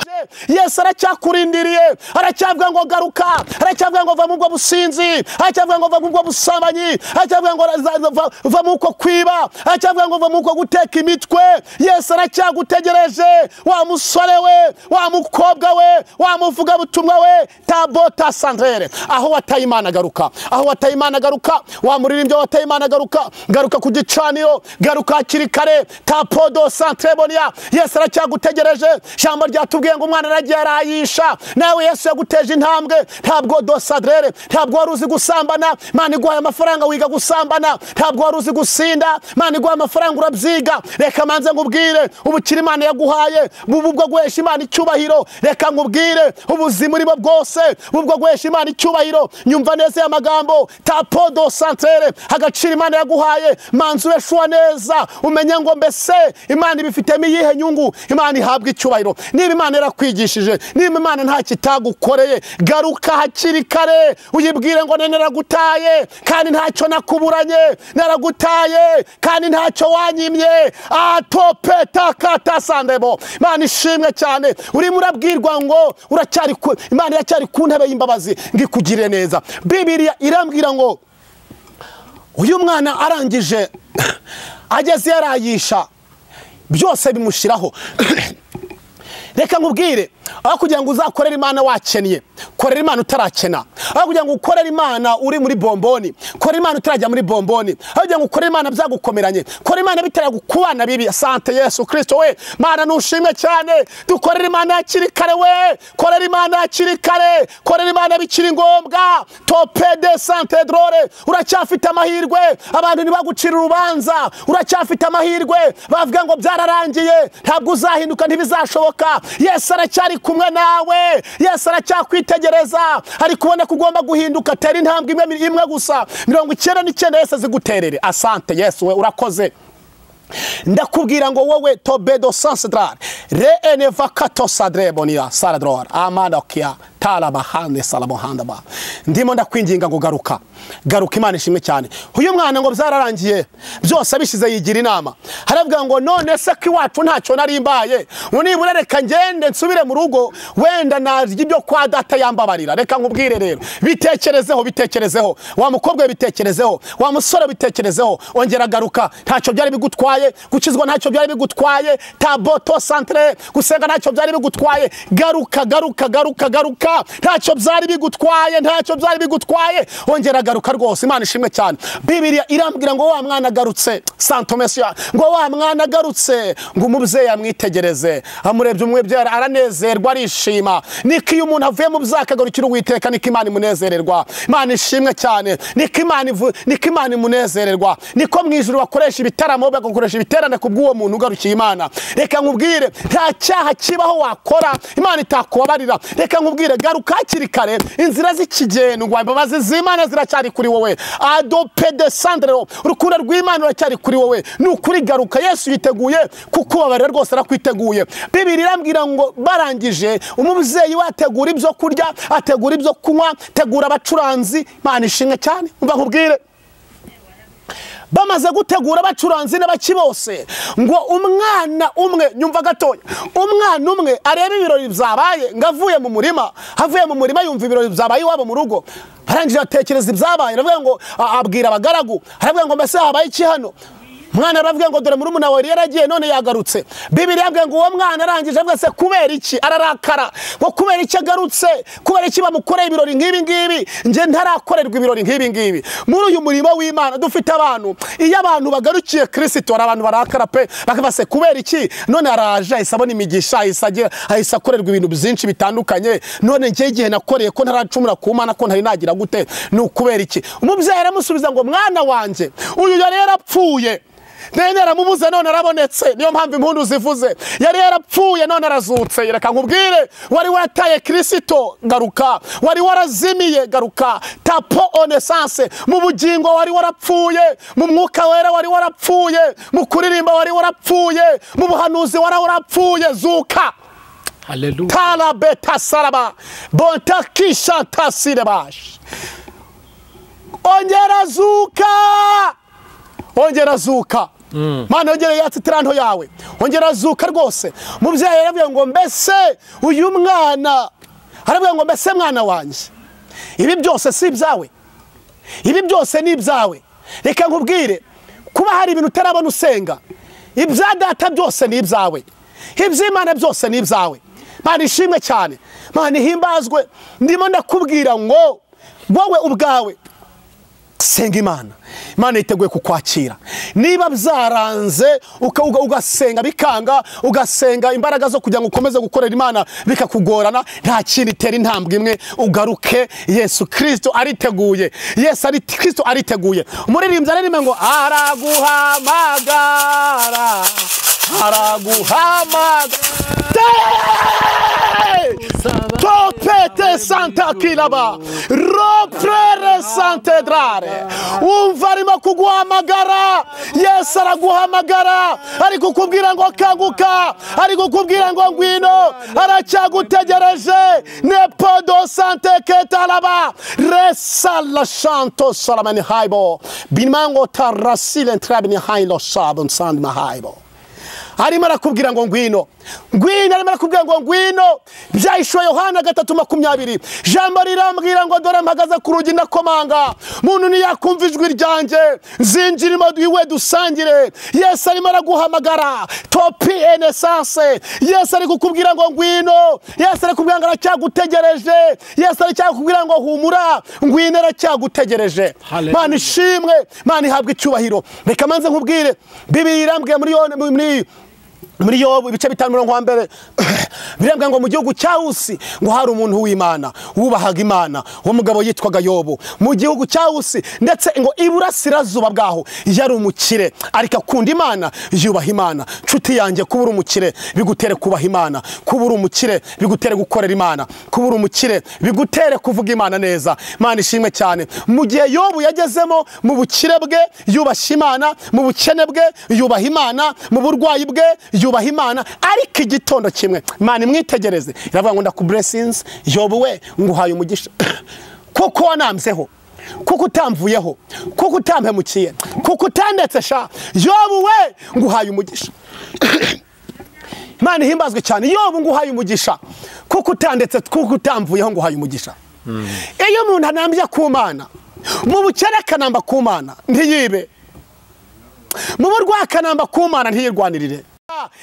[SPEAKER 1] Yesu aracyakurindiriye. Aracyavuga ngo garuka. Aracyavuga ngo va mu bwo businzi. Aracyavuga ngo va mu bwo busambanyi. Aracyavuga ngo va mu ko kwiba. Aracyavuga ngo va mu ko guteka imitwe. Yesu aracyagutegereje. Wa musore we, wa mukobwa we, wa muvuga butumwa we, tabota sandrere. Aho wataye Imana garuka. Aho wataye Imana garuka. Wa muririmbyo wataye Imana garuka. Garuka ku gicaniro, garuka hakiri kare. Tapodo santrebonia. Yesu aracyagutegereje. Jambo ryatubwiye ngo umwana umwana aragiye arayisha, nawe Yesu yaguteje intambwe, ntabwo dosadrere, ntabwo wari uzi gusambana, Imana iguhaye amafaranga wiga gusambana, ntabwo wari uzi gusinda, Imana iguhaye amafaranga urabyiga. Reka manze ngubwire ubukire Imana yaguhaye bubwo guhesha Imana icyubahiro. Reka ngubwire ubuzima urimo bwose bubwo guhesha Imana icyubahiro. Nyumva neza ya magambo, tapo do santere, agaciro Imana yaguhaye, manzu weshuwa neza, umenye ngo mbese Imana ibifitemo iyihe nyungu. Imana ihabwa icyubahiro. Niba Imana yarakwigishije, niba Imana nta kitagukoreye, garuka hakiri kare uyibwire ngo naragutaye kandi ntacyo nakuburanye, naragutaye kandi ntacyo wanyimye. Atopeta kata sandebo. Imana ishimwe cyane. Urimo urabwirwa ngo uracyari Imana iracyari ku ntebe y'imbabazi ngikugirire neza. Bibiliya irambwira ngo uyu mwana arangije ageze yarayisha byose bimushiraho. Reka nkubwire, aho kugira ngo uzakorere Imana wakennye, korera Imana utarakena. Aho kugira ngo ukorere Imana uri muri bomboni, korera Imana utarajya muri bomboni. Aho kugira ngo ukorere Imana byagukomeranye, korera Imana bitaragukubana bibi. Asante Yesu Kristo we, Mana nushimwe cyane. Dukorera Imana hakiri kare we, korera Imana hakiri kare, korera Imana bikiri ngombwa. Topede sante drore, uracyafite amahirwe. Abantu nibagucira urubanza, uracyafite amahirwe. Bavuga ngo byararangiye, ntabwo uzahinduka, ntibizashoboka. Yesu aracyari kumwe nawe, Yesu aracyakwitegereza, ari kubona ko ugomba guhinduka. Tera intambwe imwe gusa, 99 Yesu aziguterere. Asante Yesu we, urakoze. Ndakubwira ngo wowe tobedo sansedrar re vakato sadrebonia saladror amanokia talabahane salamohandaba. Ndimo ndakwinginga ngo garuka, garuka. Imana ishimwe cyane. Uyu mwana ngo byararangiye byose bishize yigira inama, haravuga ngo none se ko iwacu ntacyo nari mbaye, unibure reka ngende nsubire mu rugo, wenda narya ibyo kwa data yambabarira. Reka nkubwire rero, bitekerezeho, bitekerezeho wa mukobwa, bitekerezeho wa musore, bitekerezeho. Ongera garuka, ntacyo byari bigutwaye, gukizwa ntacyo byari bigutwaye, taboto centre gusenga ntacyo byari bigutwaye. Garuka, garuka, garuka, garuka. Ntacyo byari bigutwaye, ntacyo byari bigutwaye. Ongera garuka rwose. Imana ishimwe cyane. Bibiliya irambwira ngo wa mwana garutse, Santo Mesia, ngo wa mwana garutse, ngo umubyeyi amwitegereze, amurebye umwebyara aranezerwa, arishima. Niko iyo umuntu avuye mu byakagarukira Uwiteka, niko Imana imunezererwa. Imana ishimwe cyane. Niko Imana imunezererwa. Niko mu ijuru bakoresha ibitaramo, bagakoresha ibiterane kubw'uwo muntu ugarukiye Imana. Reka nkubwire, nta cyaha kibaho wakora Imana itakubabarira. Reka nkubwire, garuka hakiri kare, inzira z'ikigendwa, imbabazi z'Imana ziracyari kuri wowe. Adopede sandrero, urukundo rw'Imana ruracyari kuri wowe. Nukuri garuka, Yesu yiteguye kukubabarira rwose, arakwiteguye. Bibiliya irambwira ngo barangije, umubyeyi wategura ibyo kurya, ategura ibyo kunywa, tegura abacuranzi. Imana ishimwe cyane. Umva nkubwire, bamaze gutegura abacuranzi n'abaki bose, ngo umwana umwe, nyumva gatoya, umwana umwe areba ibirori byabaye, ngavuye mu murima, havuye mu murima yumva ibirori byabaye iwabo mu rugo, arangije atekereza ibyabaye, aravuga ngo abwira abagaragu, aravuga ngo mbese habaye iki hano? Mwana aravuga ngo dore murumuna wawe yaragiye none yagarutse. Bibiliya yavuga ngo uwo mwana arangije avuga se kubera iki ararakara, ngo kubera iki agarutse, kubera iki bamukoreye ibirori nk'ibi ngibi, nje ntarakorerwa ibirori nk'ibi ngibi. Muri uyu murimo w'Imana dufite abantu, iyo abantu bagarukiye Kristo hari abantu barakara pe, bakabase kubera iki none araje ahise abona imigisha, ahise akorerwa ibintu byinshi bitandukanye, none ngiye igihe nakoreye ko ntaracumura ku Mana, ko ntari nagira gute, ni ukubera iki? Umubyeyi aramusubiza ngo mwana wanje, uyu yari yarapfuye, nene aramubuze none arabonetse. Niyo mpamvu impundu zivuze, yari yarapfuye none arazutse. Reka nkubwire, wari wataye Kristo, garuka. Wari warazimiye, garuka. Tapo onesance, mu bugingo wari warapfuye, mu mwuka wera wari warapfuye, mu kuririmba wari warapfuye, mu buhanuzi wari warapfuye. Zuka.
[SPEAKER 2] Haleluya.
[SPEAKER 1] Kala beta saraba bonta kisha tasirebash. Ongera zuka, ongera zuka. Mana ongera yatse tiranto yawe, ongera zuka rwose. Mubyeyi yaravuye ngo mbese uyu mwana, aravuga ngo mbese mwana wanje, ibi byose si ibyawe, ibi byose ni ibyawe. Reka nkubwire, kuba hari ibintu utarabona usenga, ibya data byose ni ibyawe, iby'Imana byose ni ibyawe. Mana ishimwe cyane, Mana ihimbazwe. Ndimo ndakubwira ngo wowe ubwawe senga imana. Imana yiteguye kukwakira. Niba byaranze ugasenga bikanga, ugasenga imbaraga zo kugira ngo ukomeze gukorera Imana bikakugorana, nta kindi, tera intambwe imwe ugaruke. Yesu Kristo ariteguye. Kristo ariteguye. Umuririmbyi ararima ngo araguhamagara, araguhamagara. Topete santa kilaba, roprere santedrare. Umva arimo kuguhamagara. Yesu araguhamagara, ari kukubwira ngo kanguka, ari kukubwira ngo ngwino, aracyagutegereje. Nepodo sante ketalaba, resala shanto salamani haibo, bimango tarasile ntrabini hailo sabon sand mahaibo. Arimo arakubwira ngo ngwino, ngwino, arimo arakubwira ngo ngwino. Byahishwe Yohana 3:20, jambo rirambwira ngo dore mpagaze ku rugi ndakomanga, muntu niyakumva ijwi ryanjye zinjirimo iwe dusangire. Yesu arimo araguhamagara, topi enesase. Yesu ari kukubwira ngo ngwino, Yesu ari kukubwira ngo aracyagutegereje, Yesu ari cyakubwira ngo humura, ngwino, aracyagutegereje. Mana ishimwe, Mana ihabwe icyubahiro. Reka manze nkubwire, Bibiliya irambwiye muri Yobu ibice 5:1 birambwa ngo mu gihugu cya Usi ngo hari umuntu w'Imana wubahaga Imana, uwo mugabo yitwaga Yobu. Mu gihugu cya Usi ndetse ngo iburasirazuba bwaho yari umukire, ariko akunda Imana, yubaha Imana. Nshuti yanjye, kubura umukire bigutere kubaha Imana, kubura umukire bigutere gukorera Imana, kubura umukire bigutere kuvuga Imana neza. Imana ishimwe cyane. Mu gihe Yobu yagezemo mu bukire bwe yubashye Imana, mu bukene bwe yubaha Imana, mu burwayi bwe yubaha Imana, ariko igitondo kimwe Imana imwitegereze iravuga ngo ndakublessings Yobu we, nguhaye umugisha kuko wanamzeho, kuko utamvuyeho, kuko utampemukiye, kuko utandetse sha. Yobu we, nguhaye umugisha. Imana ihimbazwe cyane. Yobu, nguhaye umugisha kuko utandetse, kuko utamvuyeho, nguhaye umugisha. Iyo umuntu anambye ku Mana, mu bukene akanamba ku Mana ntiyibe, mu burwayi akanamba ku Mana ntiyirwanirire,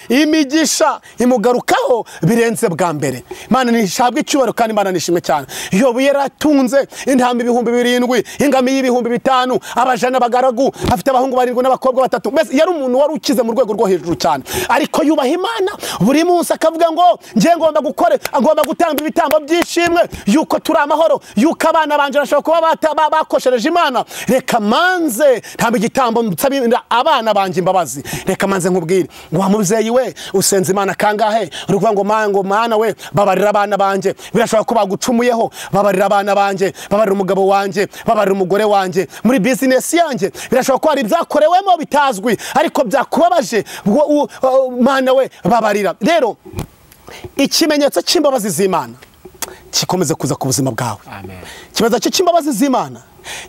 [SPEAKER 1] imigisha imugarukaho birenze bwa mbere. Imana nishabwe icyubahiro kandi Imana nishimwe cyane. Yobu yaratunze intama 7,000, ingamiya 5,000, abajana abagaragu, afite abahungu 7 n'abakobwa 3. Mbese yari umuntu wari ukize mu rwego rwo hejuru cyane, ariko yubaha Imana buri munsi akavuga ngo ngiye ngomba gutanga ibitambo byishimwe, yuko turi amahoro, yuko abana banje bashobora kuba bakoshereje Imana. Reka manze ntambe igitambo nsabira abana banje imbabazi. Reka manze nkubwire ngo mubyeyi we, usenze Imana kangahe uri kuvuga ngo Mana we, babarira abana banje, birashobora kuba gucumuyeho, babarira abana banje, babarira umugabo wanje, babarira umugore wanje, muri business yanjye birashobora kuba ari byakorewemo bitazwi ariko byakubabaje, Mana we babarira. Rero ikimenyetso cy'imbabazi z'Imana gikomeze kuza ku buzima bwawe. Amen. Ikimenyetso cy'imbabazi z'Imana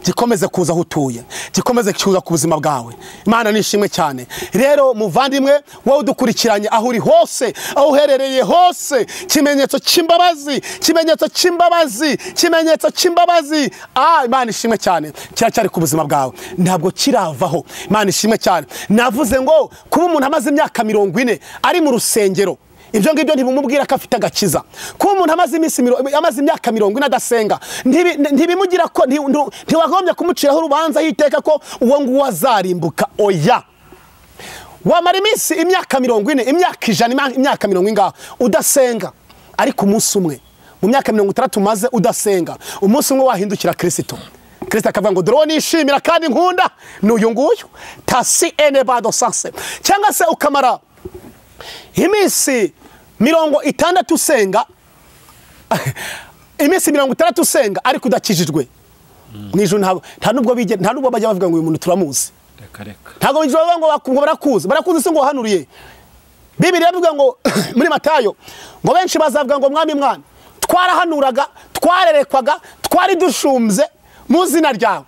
[SPEAKER 1] gikomeze kuza aho utuye, gikomeze kuza ku buzima bwawe. Imana nishimwe cyane. Rero muvandimwe wowe udukurikiranye aho uri hose, aho uherereye hose, kimenyetso cy'imbabazi, kimenyetso cy'imbabazi, kimenyetso cy'imbabazi. Imana ishimwe cyane, cyari ku buzima bwawe, ntabwo kiravaho. Imana ishimwe cyane. Navuze ngo kuba umuntu amaze imyaka 40 ari mu rusengero, ibyo ngibyo ntibimubwira ko afite agakiza. Kuba umuntu amaze imyaka 40 adasenga ntibimugira ko ntiwagombye kumuciraho urubanza yiteka ko uwo nguwo azarimbuka. Oya, wamara imyaka 40, imyaka 100, imyaka 70 udasenga, ariko umunsi umwe mu myaka 30 umaze udasenga, umunsi umwe wahindukira Kristo. Kristo akavuga ngo dore nishimira kandi nkunda n'uyu nguyu, tasi enebado sanse. Cyangwa se ukamara iminsi 60 usenga, iminsi 60 usenga ariko udakijijwe. Mwijuru nta nubwo bajya bavuga ngo uyu muntu turamuzi. Ntago bivuga ngo barakuzi se ngo hanuriye. Bibiliya ivuga ngo muri Matayo ngo benshi bazavuga ngo mwami mwana, twarahanuraga, twarerekwaga, twari dushumbye mu zina ryawe.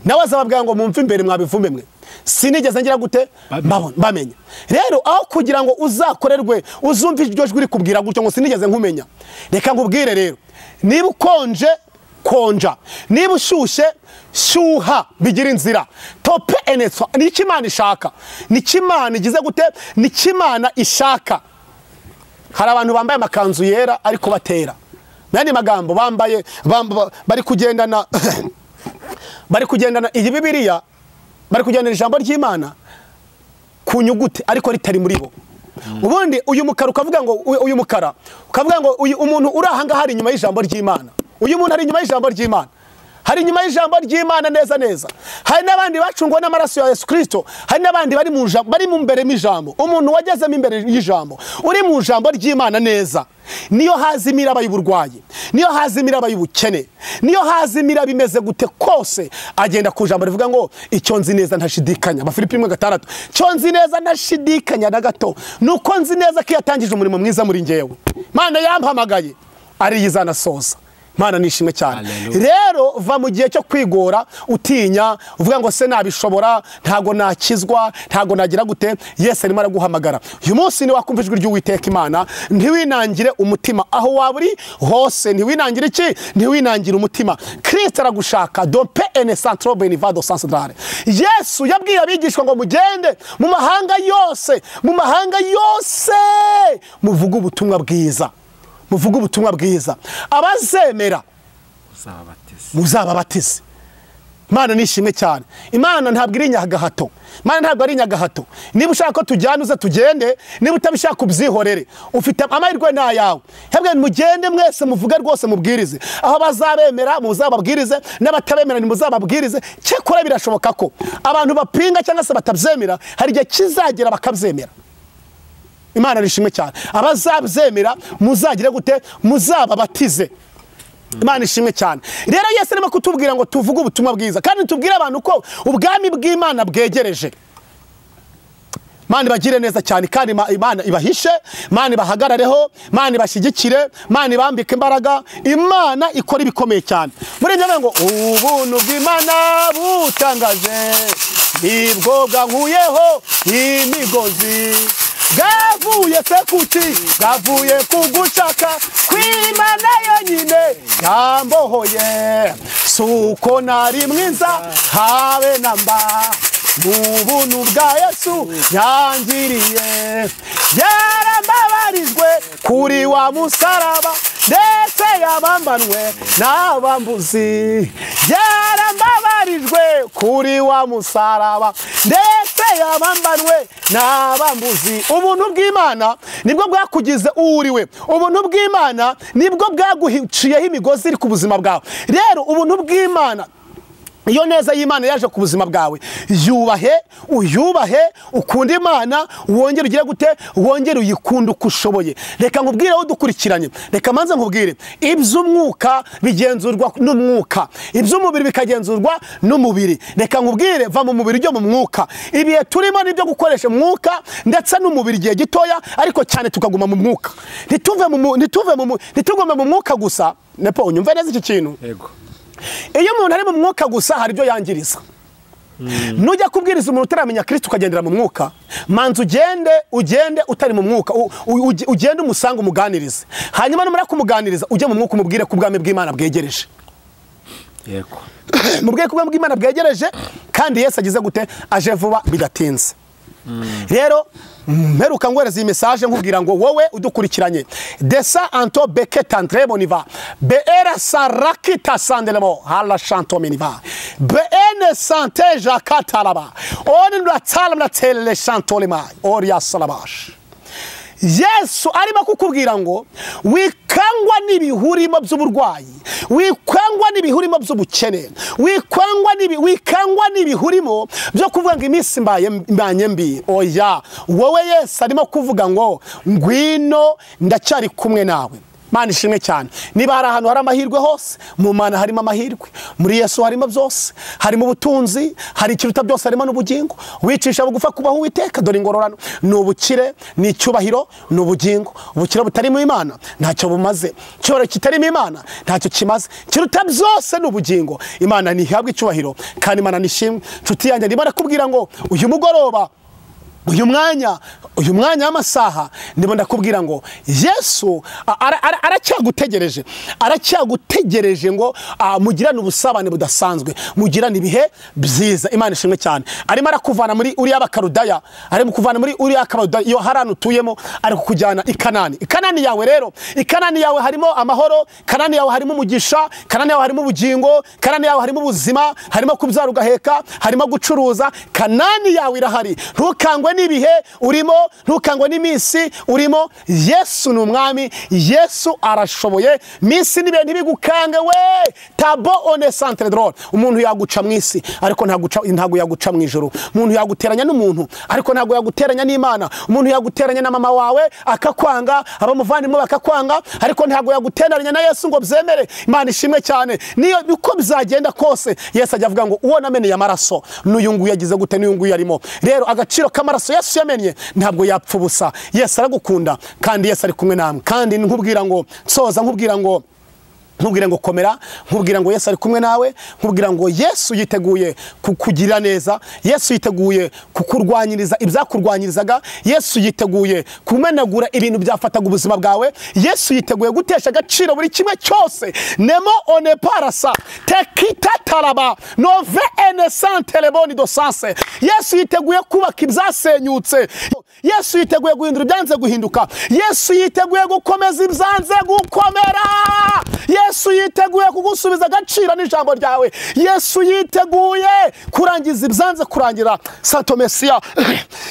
[SPEAKER 1] Nawe azababwira ngo mumve imbere mwabivume mwe, sinigeze ngira gute bamenya. Rero aho kugira ngo uzakorerwe uzumva iryo jwi rikubwira gutyo ngo sinigeze nkumenya, reka ngubwire rero, niba ukonje konja, niba ushushe shuha, bigira inzira. Tope enetwa ni Imana ishaka, ni Imana igize gute, ni Imana ishaka. Hari abantu bambaye amakanzu yera ariko batera, nani magambo bambaye bari kugendana bari kugendana iyi Bibiliya, bari kugendana ijambo ry'Imana ku nyugute ariko ritari muri bo. Ubundi uyu mukara ukavuga ngo uyu umuntu uri aha ngaha hari inyuma y'ijambo ry'Imana. Uyu muntu ari inyuma y'ijambo ry'Imana. Hari inyuma y'ijambo ry'Imana neza. Hari n'abandi bacungwa n'amaraso ya Yesu Kristo. Hari n'abandi bari mu mbere m'ijambo. Umuntu wagezemo imbere y'ijambo uri mu jambo ry'Imana neza, niyo hazimira abayuburwayi, niyo hazimira abayubukene, niyo hazimira bimeze gute kose, agenda ku jambo rivuga ngo icyo nzi neza ntashidikanya. Abafilipi 1:6. Cyo nzi neza ntashidikanya na gato, nuko nzi neza ko yatangije umurimo mwiza muri ngewe. Mana yampamagaye ariyizana soza. Mana nishimwe cyane. Rero va mu gihe cyo kwigora utinya uvuga ngo se nabishobora, ntago nakizwa, ntago nagira gute. Yesu arimo araguhamagara uyu munsi. Ni wakumva ijwi ry'Uwiteka Imana, ntiwinangire umutima aho waburi hose. Ntiwinangire iki? Ntiwinangire umutima. Kristo aragushaka. Dope ene centro benivado sansedrare. Yesu yabwiye abigishwa ngo mugende mu mahanga yose, muvuga ubutumwa bwiza. Muvuga ubutumwa bwiza. Abazemera muzababatize. Imana nishimwe cyane. Imana ntabwo iri nyagahato. Imana ntabwo ari nyagahato. Niba ushaka ko tujyana uze tugende, niba utabishaka ubyihorere. Ufite amahirwe n'ayawe. Hebwe mugende mwese muvuga rwose mubwirize. Aho bazabemera muzababwirize, n'abatabemera nimuzababwirize. Cyekora birashoboka ko abantu bapinga cyangwa se batabyemera hari igihe kizagera bakabyemera. Imana nishimwe cyane. Abazabyemera muzagire gute? Muzababatize. Imana ishimwe cyane. Rero Yesu arimo kutubwira ngo tuvuge ubutumwa bwiza kandi tubwire abantu ko ubwami bw'Imana bwegereje. Imana bagire neza cyane kandi Imana ibahishe, Imana ibahagarareho, Imana ibashyigikire, Imana ibambike imbaraga, Imana ikora ibikomeye cyane. Muri njye ngo ubuntu bw'Imana butangaje nibwo bwankuyeho imigozi. Gavuye se kuki, gavuye kugushaka kw'Imana yonyine yambohoye. Suko nari mwiza habe namba, mu buntu bwa Yesu yangiriye. Yarambabarijwe kuri wa musaraba, ndetse yabambanwe n'abambuzi. Yarambabarijwe kuri wa musaraba, ndetse yabambanwe n'abambuzi. Ubuntu bw'Imana nibwo bwakugize uriwe. Ubuntu bw'Imana nibwo bwaguciyeho imigozi iri ku buzima bwawe. Rero ubuntu bw'Imana, iyo neza y'Imana yaje ku buzima bwawe, uyubahe, ukunda Imana, wongere ugire gute? Wongere uyikunde uko ushoboye. Reka nkubwire aho dukurikiranye, reka manze nkubwire iby'umwuka bigenzurwa n'umwuka, iby'umubiri bikagenzurwa n'umubiri. Reka nkubwire va mu mubiri ujye mu mwuka. Ibihe turimo nibyo gukoresha umwuka ndetse n'umubiri igihe gitoya, ariko cyane tukaguma mu mwuka. Ntitugume mu mwuka gusa. Nepo unyumve neza iki kintu. Yego. Iyo umuntu ari mu mwuka gusa hari ibyo yangiriza. Nujya kubwiriza umuntu utaramenya Kristo ukagendera mu mwuka, manzi ugende utari mu mwuka, ugende umusanga umuganirize. Hanyuma numara kumuganiriza ujye mu mwuka umubwire ko ubwami bw'Imana bwegereje. Yego. Mubwire ko ubwami bw'Imana bwegereje kandi Yesu agize gute? Aje vuba bidatinze. Rero mperuka ngwereza iyi message nkubwira ngo wowe udukurikiranye, desa anto beketa ndreboniva beera sarakita sandelemo hala chanto meniva beene sante jakatalaba oni ndatala tele chanto lema oria salabash. Yesu arimo kukubwira ngo wikangwa n'ibihurimo by'uburwayi, wikangwa n'ibihurimo by'ubukene, wikangwa n'ibihurimo byo kuvuga ngo iminsi mbanye mbi. Oya, wowe Yesu arimo kuvuga ngo ngwino ndacyari kumwe nawe. Mana ishimwe cyane. Niba hari ahantu hari amahirwe hose, mu Mana harimo amahirwe. Muri Yesu harimo byose, harimo ubutunzi, hari ikiruta byose, harimo n'ubugingo. Wicisha bugufa kubaho Uwiteka, dore ingororano n'ubukire n'icyubahiro n'ubugingo. Ubukire butari mu Imana ntacyo bumaze, cyoro kitari mu Imana ntacyo kimaze. Kiruta byose n'ubugingo. Imana nihabwe icyubahiro kandi Imana nishimwe. Nshuti yanjye ndimo nakubwira ngo uyu mugoroba uyu mwanya w'amasaha ndimo ndakubwira ngo Yesu aracyagutegereje ngo mugirane ubusabane budasanzwe, mugirane ibihe byiza. Imana ishimwe cyane. Arimo arakuvana muri uriya bakarudaya, arimo kuvana muri uriya kabarudaya iyo harano utuyemo, ari kukujyana i Kanani. I Kanani yawe rero, i Kanani yawe harimo amahoro, Kanani yawe harimo umugisha, Kanani yawe harimo ubugingo, Kanani yawe harimo ubuzima, harimo kubyara ugaheka, harimo gucuruza. Kanani yawe irahari. Ntukangwe n'ibihe urimo, ntukangwe n'iminsi urimo. Yesu ni umwami, Yesu arashoboye. Minsi n'ibihe ntibigukange we. Tabo one centre drone. Umuntu yaguca mu isi ariko ntago yaguca mu ijuru. Umuntu yaguteranya n'umuntu ariko ntago yaguteranya n'Imana. Umuntu yaguteranya na mama wawe akakwanga, abamuvandimwe bakakwanga, ariko ntago yaguteranya na Yesu ngo byemere. Imana ishimwe cyane. Niyo uko bizagenda kose, Yesu ajya avuga ngo uwo nameneye amaraso n'uyu nguyu yagize gute, n'uyu nguyu yarimo. Rero agaciro k'amaraso Yesu yamenye ntabwo yapfa ubusa. Yesu aragukunda kandi Yesu ari kumwe namwe. Kandi nkubwira ngo soza, nkubwira ngo komera, nkubwira ngo Yesu ari kumwe nawe, nkubwira ngo Yesu yiteguye kukugira neza, Yesu yiteguye kukurwanyiriza ibyakurwanyirizaga, Yesu yiteguye kumenagura ibintu byafataga ubuzima bwawe, Yesu yiteguye gutesha agaciro buri kimwe cyose. Nemo one parasa tekita taraba nove ene santere boni do sanse. Yesu yiteguye kubaka ibyasenyutse, Yesu yiteguye guhindura ibyanze guhinduka, Yesu yiteguye gukomeza ibyanze gukomera, Yesu yiteguye kugusubiza agaciro n'ijambo ryawe, Yesu yiteguye kurangiza ibyanze kurangira. Santo Mesia,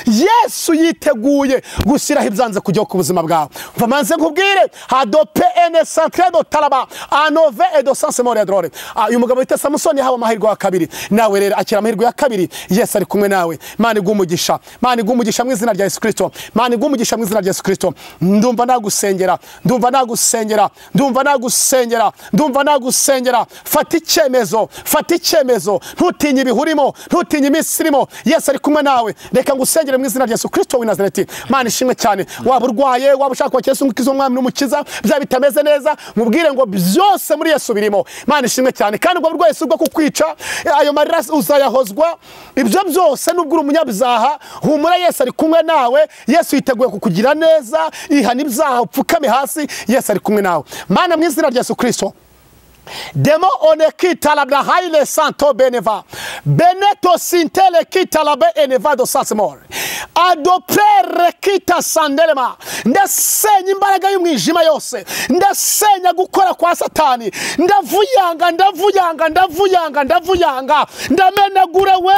[SPEAKER 1] Yesu yiteguye gushyiraho ibyanze kujya ku buzima bwawe. Vamanze nkubwire hadope ene sancredo talaba anove edo sanse moredrore. Uyu mugabo wita Samusoni yahawe amahirwe ya kabiri, nawe rero akira amahirwe ya kabiri. Yesu ari kumwe nawe. Mana igumugisha, Mana igumugisha mu izina rya Yesu Kristo, Mana igumugisha mu izina rya Yesu Kristo. Ndumva nagusengera, ndumva nagusengera, ndumva nagusengera, ndumva nagusengera. Fata icyemezo, ntutinye ibihurimo, ntutinye iminsi irimo. Yesu ari kumwe nawe. Reka ngusengere mu izina rya Yesu Kristo w'i Nazareti. Mana ishimwe cyane. Waba urwaye, waba ushaka kwakira Yesu nk'izo mwami n'umukiza, byaba bitameze neza, mubwire ngo byose muri Yesu birimo. Mana ishimwe cyane. Kandi ubwo burwayi si ubwo kukwica, ayo marira uzayahozwa. Ibyo byose nubwo uri umunyabyaha, humura, Yesu ari kumwe nawe. Yesu yiteguye kukugira neza, ihana ibyaha, upfukame hasi. Yesu ari kumwe nawe. Mana mu izina rya Yesu Kristo, demo one kita la haile santo beneva beneto sintele kita la be eneva do sasemor adopere kita sandelema. Ndasenya imbaraga y'umwijima yose, ndasenya gukora kwa Satani, ndavuyanga, ndamenagura we,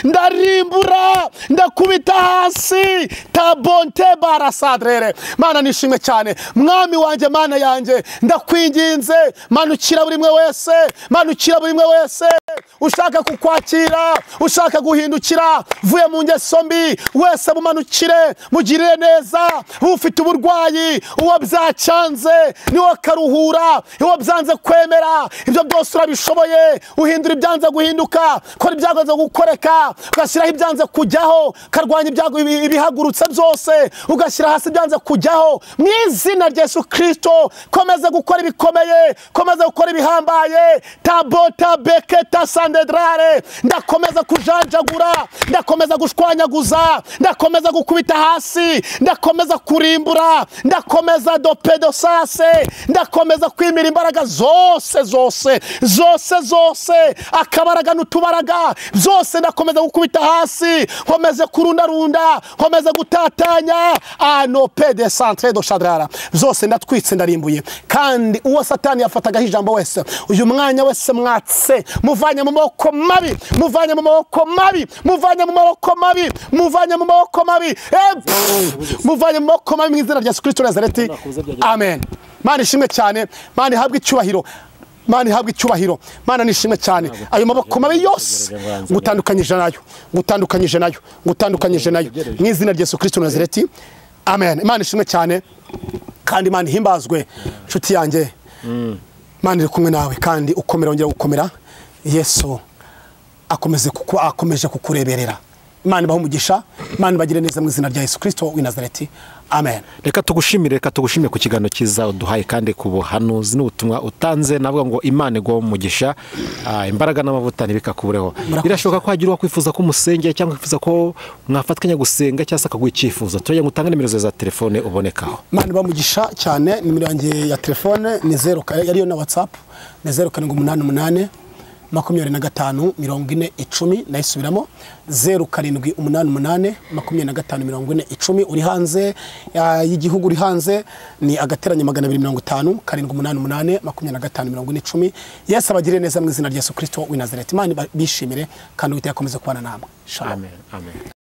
[SPEAKER 1] ndarimbura, ndakubita hasi. Tabonte barasadrere. Mana nishimwe cyane. Mwami wanje, Mana yanjye, ndakwinginze, manukira buri mwe wese ushaka kukwakira, ushaka guhindukira, vuye mu ngeso mbi wese mumanukire, mugirire neza. Ufite uburwayi, uwo byacanze niwo karuhura, uwo byanze kwemera, ibyo byose urabishoboye. Uhindura ibyanze guhinduka, kora ibyanze gukoreka, ugashyiraho ibyanze kujyaho, karwanya ibihagurutse byose, ugashyira hasi ibyanze kujyaho. Mu izina rya Yesu Kristo, komeza gukora ibikomeye, komeza gukora ibihambaye. Tabota beketa sandedrare. Ndakomeza kujanjagura, ndakomeza gushwanyaguza, ndakomeza gukubita hasi, ndakomeza kurimbura, ndakomeza dopedo sase, ndakomeza kwimira imbaraga zose, akabaraga n'utubaraga byose ndakomeza gukubita hasi, nkomeze kurundarunda, nkomeze gutatanya. Anopede centre do shadrara. Byose ndatwitse, ndarimbuye. Kandi uwo Satani yafatagaho ijambo wese, uyu mwanya wese mwatse, muvanye mu maboko mabi, muvanye mu maboko mabi mu izina rya Yesu Kristo Nazareti. Amen. Mana ishimwe cyane. Mana ihabwe icyubahiro, Mana ihabwe icyubahiro. Mana nishimwe cyane. Ayo maboko mabi yose ngutandukanyije nayo mu izina rya Yesu Kristo Nazareti. Amen. Mana ishimwe cyane. Kandi Mana himbazwe nshuti yanjye. Mana iri kumwe nawe kandi ukomera, ongera gukomera. Yesu akomeje kukureberera. Imana ibahe umugisha, Imana ibagire neza mu izina rya Yesu Kristo w'i Nazareti. Amen.
[SPEAKER 2] Reka tugushimire ku kiganiro cyiza uduhaye kandi ku buhanuzi n'ubutumwa utanze. Navuga ngo Imana igwa umugisha, imbaraga n'amavuta ntibikakubureho. Birashoboka ko hagira kwifuza ko musengera cyangwa kwifuza ko mwafatanya gusenga cyangwa se akaguha icyifuzo. Tujye gutanga nimero za telefone ubonekaho.
[SPEAKER 1] Imana ibahe umugisha cyane. Nimero yanjye ya telefone ni 0 yariyo na WhatsApp ni 0788 25 nayisubiramo 0788 25 uri hanze y'igihugu, uri hanze ni agateranya 250 788 25 Yesu abagire neza mu izina rya Yesu Kristo w'i Nazareti. Imana bishimire kandi Uwiteka akomeze kubana namwe. Shalom.
[SPEAKER 2] Amen.